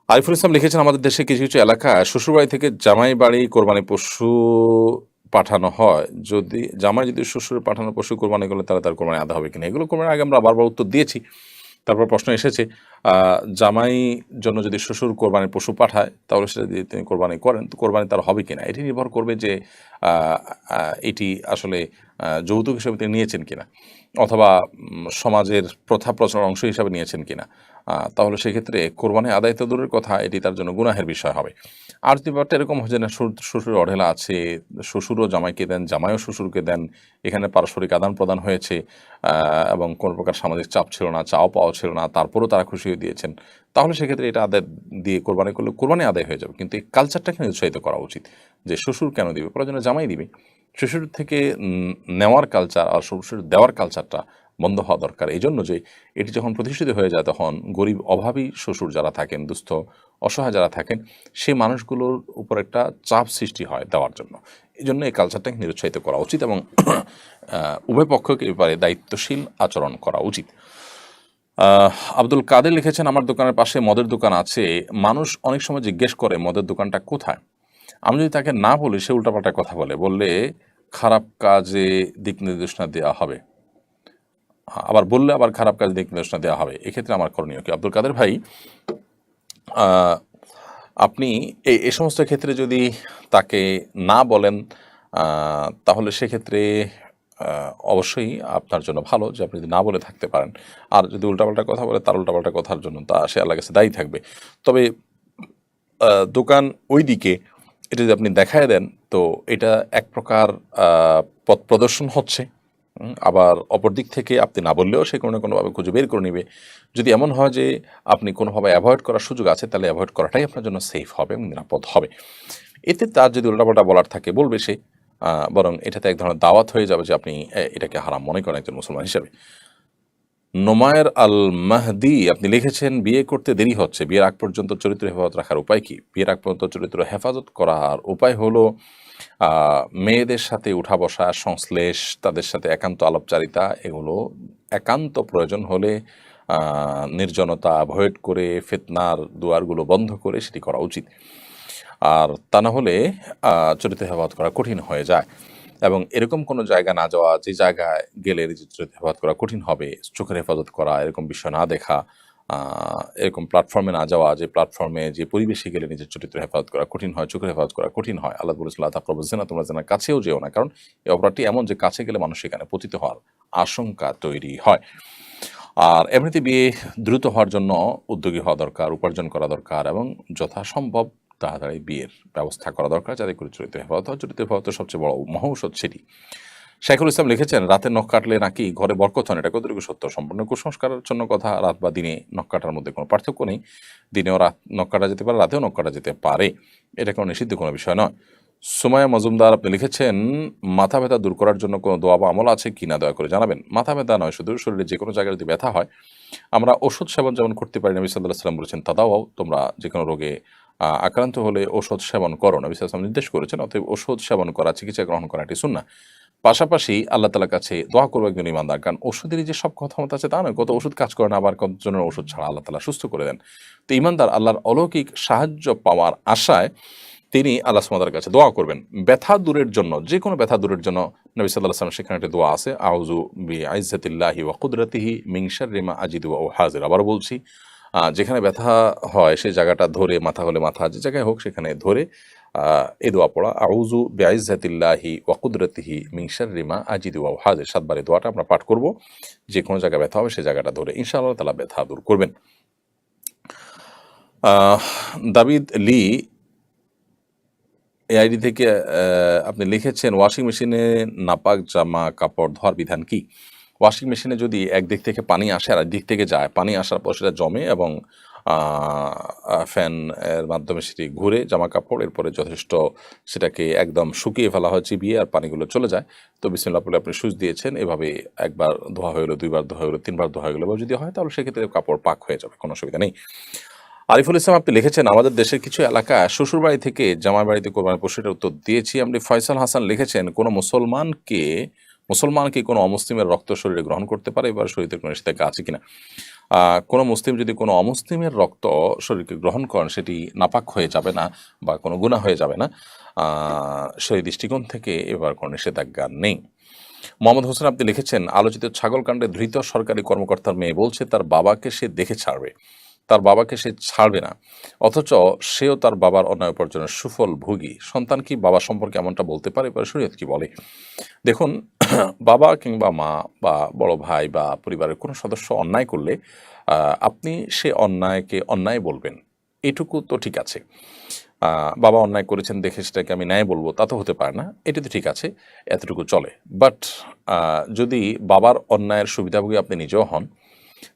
আরিফুল ইসলাম লিখেছেন, আমাদের দেশে কিছু কিছু এলাকায় শ্বশুরবাড়ি থেকে জামাই বাড়ি কোরবানি পশু পাঠানো হয়, যদি জামাই যদি শ্বশুর পাঠানো পশু কোরবানি করলে তাহলে তার কোরবানি আদা হবে কিনা? এগুলো কোরবানির আগে আমরা বারবার উত্তর দিয়েছি। তারপর প্রশ্ন এসেছে জামাই জন্য যদি শ্বশুর কোরবানির পশু পাঠায় তাহলে সেটা যদি তিনি কোরবানি করেন তো কোরবানি তার হবে কিনা। এটি নির্ভর করবে যে এটি আসলে যৌতুক হিসেবে তিনি নিয়েছেন কিনা অথবা সমাজের প্রথা প্রচলন অংশ হিসাবে নিয়েছেন কিনা। তাহলে সেক্ষেত্রে কোরবানি আদায় তো দূরের কথা, এটি তার জন্য গুনাহের বিষয় হবে। আর যদি ব্যাপারটা এরকম হয় যে না শ্বশুর অঢেলা আছে, শ্বশুরও জামাইকে দেন, জামাইও শ্বশুরকে দেন, এখানে পারস্পরিক আদান প্রদান হয়েছে এবং কোনো প্রকার সামাজিক চাপ ছিল না, চাও পাওয়া ছিল না, তারপরেও তারা খুশি হয়ে দিয়েছেন, তাহলে সেক্ষেত্রে এটা আদায় দিয়ে কোরবানি করলে কোরবানি আদায় হয়ে যাবে। কিন্তু এই কালচারটাকে উৎসাহিত করা উচিত যে শ্বশুর কেন দিবে, প্রয়োজনে জামাই দিবে। শ্বশুর থেকে নেওয়ার কালচার আর শ্বশুর দেওয়ার কালচারটা বন্ধ হওয়া দরকার। এই জন্য যে এটি যখন প্রতিষ্ঠিত হয়ে যায় তখন গরিব অভাবী শ্বশুর যারা থাকেন, দুস্থ অসহায় যারা থাকেন, সেই মানুষগুলোর উপর একটা চাপ সৃষ্টি হয় দেওয়ার জন্য। এই জন্য এই কালচারটাকে নিরুৎসাহিত করা উচিত এবং উভয় পক্ষকে এ ব্যাপারে দায়িত্বশীল আচরণ করা উচিত। আব্দুল কাদের লিখেছেন, আমার দোকানের পাশে মদের দোকান আছে, মানুষ অনেক সময় জিজ্ঞেস করে মদের দোকানটা কোথায়। আমি যদি তাকে না বলি, সে উল্টাপাল্টা কথা বললে খারাপ কাজে দিক নির্দেশনা দেওয়া হবে, আবার বললে আবার খারাপ কাজে দিক নির্দেশনা দেওয়া হবে, এক্ষেত্রে আমার করণীয় কি? আব্দুল কাদের ভাই, আহ, আপনি এই সমস্ত ক্ষেত্রে যদি তাকে না বলেন, তাহলে সেক্ষেত্রে অবশ্যই আপনার জন্য ভালো যে আপনি যদি না বলে থাকতে পারেন। আর যদি উল্টাপাল্টা কথা বলে, তার উল্টাপাল্টা কথার জন্য সে আল্লাহর কাছে দায়ী থাকবে। তবে দোকান ওই দিকে এটা যদি আপনি দেখায় দেন, তো এটা এক প্রকার পথ প্রদর্শন হচ্ছে। আবার অপর দিক থেকে আপনি না বললেও সে কোনো না কোনোভাবে খুঁজে বের করে নেবে। যদি এমন হয় যে আপনি কোনোভাবে অ্যাভয়েড করার সুযোগ আছে, তাহলে অ্যাভয়েড করাটাই আপনার জন্য সেফ হবে এবং নিরাপদ হবে। এতে তার যদি উল্টাপাল্টা বলার থাকে বলবে সে, বরং এটাতে এক ধরনের দাওয়াত হয়ে যাবে যে আপনি এটাকে হারাম মনে করেন একজন মুসলমান হিসেবে। নোমায়ের আল মাহদি আপনি লিখেছেন, বিয়ে করতে দেরি হচ্ছে, বিয়ের আগ পর্যন্ত চরিত্র হেফাজত রাখার উপায় কি? বিয়ের আগ পর্যন্ত চরিত্র হেফাজত করার উপায় হলো মেয়েদের সাথে উঠা বসা, সংশ্লেষ, তাদের সাথে একান্ত আলাপচারিতা, এগুলো একান্ত প্রয়োজন হলে নির্জনতা অ্যাভয়েড করে, ফিতনার দুয়ারগুলো বন্ধ করে সেটি করা উচিত। আর তা না হলে চরিত্র হেফাজত করা কঠিন হয়ে যায়। এবং এরকম কোনো জায়গা না যাওয়া, যে জায়গায় গেলে নিজের চরিত্র হেফাজত করা কঠিন হবে, চোখের হেফাজত করা, এরকম বিষয় না দেখা, এরকম প্ল্যাটফর্মে না যাওয়া, যে প্ল্যাটফর্মে যে পরিবেশে গেলে নিজের চরিত্র হেফাজত করা কঠিন হয়, চোখের হেফাজত করা কঠিন হয়। আল্লাহ বলেছিল, না তোমরা যেন কাছেও যেও না, কারণ এই অপরাধটি এমন যে কাছে গেলে মানুষ সেখানে পতিত হওয়ার আশঙ্কা তৈরি হয়। আর এমনিতে বিয়ে দ্রুত হওয়ার জন্য উদ্যোগী হওয়া দরকার, উপার্জন করা দরকার এবং যথাসম্ভব তাড়াতাড়ি বিয়ের ব্যবস্থা করা দরকার, যাতে করে চরিত্র হেফাজত হয়। চরিত্র হেফাজতের সবচেয়ে বড় মহৌষধ সেটি। শাইখুল ইসলাম লিখেছেন, রাতে নখ কাটলে নাকি ঘরে বরকত হয়, এটা কতটুকু সত্য? সম্পূর্ণ কুসংস্কারের জন্য কথা। রাত বা দিনে নখ কাটার মধ্যে কোনো পার্থক্য নেই। দিনেও নখ কাটা যেতে পারে, রাতেও নখ কাটা যেতে পারে, এটা কোনো নিষিদ্ধ কোনো বিষয় নয়। সুমাইয়া মজুমদার আপনি লিখেছেন, মাথা ব্যথা দূর করার জন্য কোনো দোয়া বা আমল আছে কি না, দয়া করে জানাবেন। মাথা ব্যথা নয়, শুধু শরীরে যে কোনো জায়গায় যদি ব্যথা হয়, আমরা ওষুধ সেবন যেমন করতে পারি, নবী সাল্লাল্লাহু আলাইহি ওয়াসাল্লাম বলেছেন, তাদাও, তোমরা যে কোনো রোগে আক্রান্ত হলে ওষুধ সেবন করো, নবী সাল্লাল্লাহু আলাইহি ওয়াসাল্লাম নির্দেশ করেছেন। অতএব ওষুধ সেবন করা, চিকিৎসা গ্রহণ করা এটি সুন্নাহ। পাশাপাশি আল্লাহ তাআলার কাছে দোয়া করবো একজন ইমানদার, কারণ ওষুধেরই যে সব ক্ষমতা আছে তা নয়। কত ওষুধ কাজ করে না, আবার কতজনের ওষুধ ছাড়া আল্লাহ তাআলা সুস্থ করে দেন। তো ইমানদার আল্লাহর অলৌকিক সাহায্য পাওয়ার আশায় তিনি আল্লাহ সুবহানাহু ওয়া তাআলার কাছে দোয়া করবেন। ব্যথা দূরের জন্য, যে কোনো ব্যথা দূরের জন্য নবী সাল্লাল্লাহু আলাইহি ওয়াসাল্লাম সেখানে একটা দোয়া আছে, আউযু বিইজ্জাতিল্লাহি ওয়া কুদরাতিহি মিন শাররি মা আজিদু ওয়া হাযির। আবারও বলছি, যেখানে ব্যথা হয় সেই জায়গাটা ধরে, মাথা হলে মাথা, যে জায়গায় হোক সেখানে ধরে এই দোয়া পড়া, আউযু বিইজ্জাতিল্লাহি ওয়া কুদরাতিহি মিন শাররি মা আজিদু ওয়া হাযির। 7 বার এই দোয়াটা আমরা পাঠ করব। যে কোনো জায়গায় ব্যথা হবে সেই জায়গাটা ধরে ইনশাআল্লাহ তাআলা ব্যথা দূর করবেন। দাবিদ লি এই আইডি থেকে আপনি লিখেছেন, ওয়াশিং মেশিনে নাপাক জামা কাপড় ধোয়ার বিধান কি? ওয়াশিং মেশিনে যদি একদিক থেকে পানি আসে আর একদিক থেকে যায়, পানি আসার পর সেটা জমে এবং ফ্যান এর মাধ্যমে সেটি ঘুরে জামা কাপড়, এরপরে যথেষ্ট সেটাকে একদম শুকিয়ে ফেলা হয় চিবিয়ে, আর পানিগুলো চলে যায়। তো বিসমিল্লাহ বলে আপনি সুইচ দিয়েছেন, এভাবে একবার ধোয়া হয়ে গেলো, 2বার ধোয়া হয়ে গেলো, 3বার ধোয়া হয়ে গেলো, বা যদি হয় তাহলে সেক্ষেত্রে কাপড় পাক হয়ে যাবে, কোনো অসুবিধা নেই। আরিফুল ইসলাম আপনি লিখেছেন, আমাদের দেশের কিছু এলাকা শ্বশুর বাড়ি থেকে জামাই বাড়িতে কোরবানি পশু, এটার উত্তর দিয়েছি। আপনি ফয়সাল হাসান লিখেছেন, কোনো মুসলমান কি কোনো অমুসলিমের রক্ত শরীরে গ্রহণ করতে পারে? এবার শরীরে কোনো নিষেধাজ্ঞা আছে কিনা? কোনো মুসলিম যদি কোনো অমুসলিমের রক্ত শরীরকে গ্রহণ করেন, সেটি নাপাক হয়ে যাবে না বা কোনো গুনাহ হয়ে যাবে না, সেই দৃষ্টিকোণ থেকে এবার কোনো নিষেধাজ্ঞা নেই। মোহাম্মদ হোসেন আপনি লিখেছেন, আলোচিত ছাগল কাণ্ডে ধৃত সরকারি কর্মকর্তার মেয়ে বলছে তার বাবাকে সে দেখে ছাড়বে, তার বাবাকে সে ছাড়বে না, অথচ সেও তার বাবার অন্যায় উপার্জনের সুফল ভোগী। সন্তান কি বাবা সম্পর্কে এমনটা বলতে পারে? এবার শরীয়ত কি বলে? দেখুন, বাবা কিংবা মা বা বড় ভাই বা পরিবারের কোনো সদস্য অন্যায় করলে আপনি সে অন্যায়কে অন্যায় বলবেন, এটুকু তো ঠিক আছে। বাবা অন্যায় করেছেন দেখে সেটাকে আমি ন্যায় বলবো, তা তো হতে পারে না, এটি তো ঠিক আছে, এতটুকু চলে। বাট যদি বাবার অন্যায়ের সুবিধাভোগী আপনি নিজেও হন,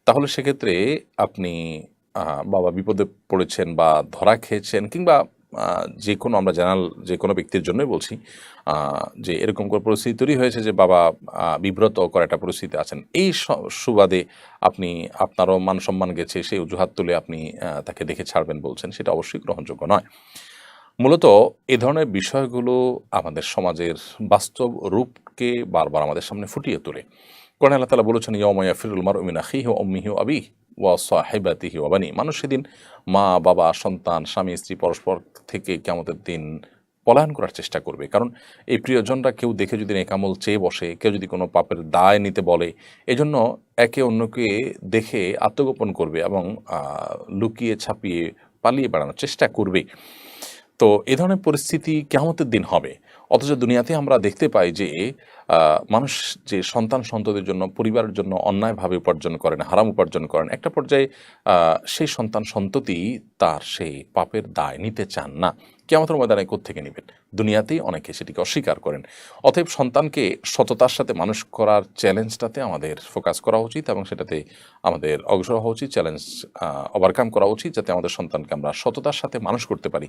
তাহলে সেক্ষেত্রে আপনি বাবা বিপদে পড়েছেন বা ধরা খেয়েছেন, কিংবা যে কোনো, আমরা জেনারেল যে কোনো ব্যক্তির জন্যই বলছি, যে এরকম কোনো পরিস্থিতি তৈরি হয়েছে যে বাবা বিব্রত করা একটা পরিস্থিতি আছেন, এই সুবাদে আপনি আপনারও মান সম্মান গেছে, সেই অজুহাত তুলে আপনি তাকে দেখে ছাড়বেন বলছেন, সেটা অবশ্যই গ্রহণযোগ্য নয়। মূলত এ ধরনের বিষয়গুলো আমাদের সমাজের বাস্তব রূপকে বারবার আমাদের সামনে ফুটিয়ে তোলে। কোরআনে আল্লাহ তাআলা বলেছেন ইয়াউমা ইয়াফিরুল মারউ মিন আখিহি ওয়া উম্মিহি ওয়া আবিহি ওয়া সাহিবাতিহি ওয়া বানি। মানুষ সেদিন মা বাবা সন্তান স্বামী স্ত্রী পরস্পর থেকে কিয়ামতের দিন পলায়ন করার চেষ্টা করবে। কারণ এই প্রিয়জনরা কেউ দেখে যদি নেকামল চেয়ে বসে, কেউ যদি কোনো পাপের দায় নিতে বলে, এজন্য একে অন্যকে দেখে আত্মগোপন করবে এবং লুকিয়ে ছাপিয়ে পালিয়ে বেড়ানোর চেষ্টা করবে। তো এ ধরনের পরিস্থিতি কিয়ামতের দিন হবে। অথচ দুনিয়াতে আমরা দেখতে পাই যে মানুষ যে সন্তান সন্ততির জন্য পরিবারের জন্য অন্যায়ভাবে উপার্জন করেন, হারাম উপার্জন করেন, একটা পর্যায়ে সেই সন্তান সন্ততি তার সেই পাপের দায় নিতে চান না। কিয়ামতের ময়দানে কোত্থেকে নেবেন? দুনিয়াতেই অনেকে সেটিকে অস্বীকার করেন। অতএব সন্তানকে সততার সাথে মানুষ করার চ্যালেঞ্জটাতে আমাদের ফোকাস করা উচিত এবং সেটাতে আমাদের অগ্রসর হওয়া উচিত, চ্যালেঞ্জ ওভারকাম করা উচিত, যাতে আমাদের সন্তানকে আমরা সততার সাথে মানুষ করতে পারি।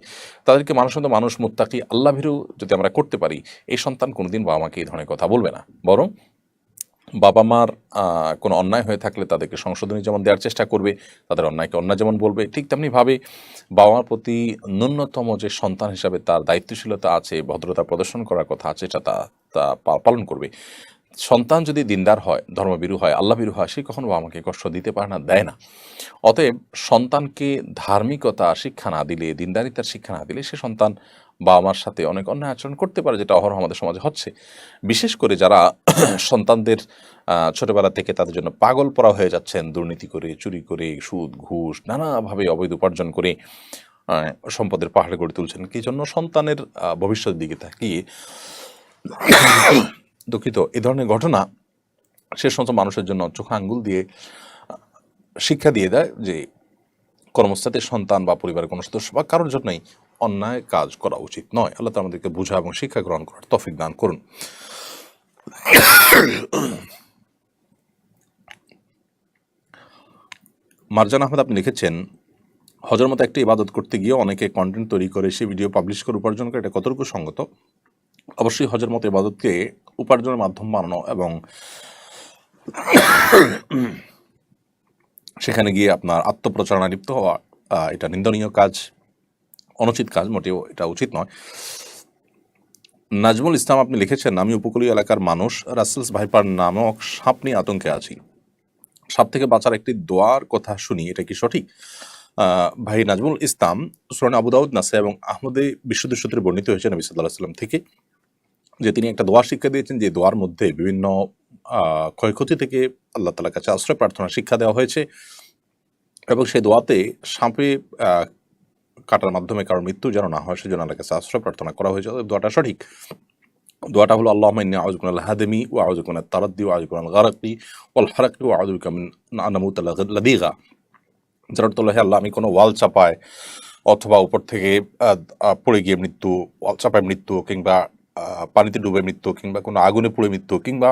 তাদেরকে মানুষ মুত্তাকি আল্লাহ ভীরু যদি আমরা করতে পারি, এই সন্তান কোনোদিন বাবা মাকে এই ধরনের কথা বলবে না। বরং বাবা মার কোনো অন্যায় হয়ে থাকলে তাদেরকে সংশোধনী যেমন দেওয়ার চেষ্টা করবে, তাদের অন্যায়কে অন্যায় যেমন বলবে, ঠিক তেমনিভাবে বাবা মার প্রতি ন্যূনতম যে সন্তান হিসাবে তার দায়িত্বশীলতা আছে, ভদ্রতা প্রদর্শন করার কথা আছে, এটা তা পালন করবে। সন্তান যদি দিনদার হয়, ধর্মভীরু হয়, আল্লাহভীরু হয়, সে কখনো বাবা মাকে কষ্ট দিতে পারে না, দেয় না। অতএব সন্তানকে ধার্মিকতা শিক্ষা না দিলে, দিনদারিতার শিক্ষা না দিলে, সে সন্তান বাবা মার সাথে অনেক অন্যায় আচরণ করতে পারে, যেটা অহরহ আমাদের সমাজে হচ্ছে। বিশেষ করে যারা সন্তানদের ছোটবেলা থেকে তাদের জন্য পাগল পড়া হয়ে যাচ্ছেন, দুর্নীতি করে, চুরি করে, সুদ ঘুষ নানাভাবে অবৈধ উপার্জন করে সম্পদের পাহাড়ে গড়ে তুলছেন, কি জন্য? সন্তানের ভবিষ্যতের দিকে তাকিয়ে। দুঃখিত, এই ধরনের ঘটনা সে সমস্ত মানুষের জন্য চোখে আঙ্গুল দিয়ে শিক্ষা দিয়ে দেয় যে কর্মস্থলে সন্তান বা পরিবারের কোনো সদস্য বা কারোর জন্যই অন্যায় কাজ করা উচিত নয়। আল্লাহ তাআলা আমাদেরকে বোঝা এবং শিক্ষা গ্রহণ করার তৌফিক দান করুন। মারজান আহমেদ আপনি লিখেছেন, হজের মতো একটা ইবাদত করতে গিয়ে অনেকে কন্টেন্ট তৈরি করে সে ভিডিও পাবলিশ করে উপার্জন করে, এটা কতটুকু সঙ্গত? অবশ্যই হজের মতো ইবাদতকে উপার্জনের মাধ্যম বানানো এবং সেখানে গিয়ে আপনার আত্মপ্রচারণা লিপ্ত হওয়া, এটা নিন্দনীয় কাজ, অনুচিত কাজ, মোটেও এটা উচিত নয়। নাজমুল ইসলাম আপনি লিখেছেন, আমি উপকূলীয় এলাকার মানুষ, রাসেলস ভাইপার নামক সাপ নিয়ে আতঙ্কে আছি। সাপ থেকে বাঁচার একটি দোয়ার কথা শুনি, এটা কি সঠিক? ভাই নাজমুল ইসলাম, সুনান আবু দাউদ, নাসাই এবং আহমদে বিশুদ্ধ সূত্রে বর্ণিত হয়েছে নবী সাল্লাল্লাহু আলাইহি ওয়াসাল্লাম থেকে যে তিনি একটা দোয়া শিক্ষা দিয়েছেন, যে দোয়ার মধ্যে বিভিন্ন ক্ষয়ক্ষতি থেকে আল্লাহ তাআলার কাছে আশ্রয় প্রার্থনার শিক্ষা দেওয়া হয়েছে এবং সেই দোয়াতে সাপে কাটার মাধ্যমে কারোর মৃত্যু যেন না হয় সেজন্য আল্লাহর কাছে আশ্রয় প্রার্থনা করা হয়েছে। দোয়াটা সঠিক। দোয়াটা হলো আল্লাহুম্মা ইন্নী আউযু বিকা মিনাল হাদমি ওয়া আউযু বিকা মিনাত তারাদ্দি ওয়া আউযু বিকা মিনাল গারকি ওয়াল হারাকি ওয়া আউযু বিকা মিন আন নামুতা লাদিগা। যার অর্থ হলো, হে আল্লাহ, আমি কোনো ওয়াল চাপায় অথবা উপর থেকে পড়ে গিয়ে মৃত্যু, ওয়াল চাপায় মৃত্যু, কিংবা পানিতে ডুবে মৃত্যু, কিংবা কোনো আগুনে পুড়ে মৃত্যু, কিংবা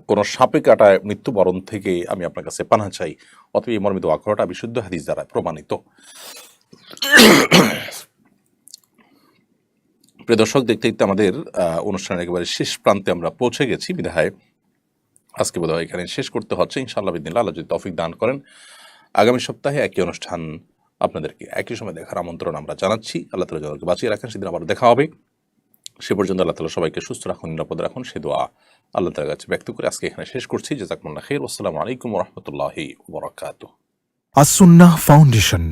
কোনো সাপে কাটায় মৃত্যুবরণ থেকে আমি আপনার কাছে পানাহ চাই। অথবা এই মর্মে দোয়া করাটা বিশুদ্ধ হাদিস দ্বারা প্রমাণিত। প্রিয় দর্শক, দেখতে দেখতে আমাদের অনুষ্ঠানের একেবারে শেষ প্রান্তে আমরা পৌঁছে গেছি। বিধায় আজকে বোধহয় এখানে শেষ করতে হচ্ছে। ইনশাআল্লাহ বিদিনিল্লাহ, আল্লাহ যদি তৌফিক দান করেন, আগামী সপ্তাহে একই অনুষ্ঠান আপনাদেরকে একই সময় দেখার আমন্ত্রণ আমরা জানাচ্ছি। আল্লাহ তাআলা যাদেরকে বাঁচিয়ে রাখেন সেদিন আবার দেখা হবে। সে পর্যন্ত আল্লাহ তাআলা সবাইকে সুস্থ রাখুন, নিরাপদ রাখুন, সে দোয়া আল্লাহ তাআলার কাছে ব্যক্ত করে আজকে এখানে শেষ করছি। জাযাকুমুল্লাহ খাইর। আসসালামু আলাইকুম ওয়া রাহমাতুল্লাহি ওয়া বারাকাতুহু। আসুন্নাহ ফাউন্ডেশন।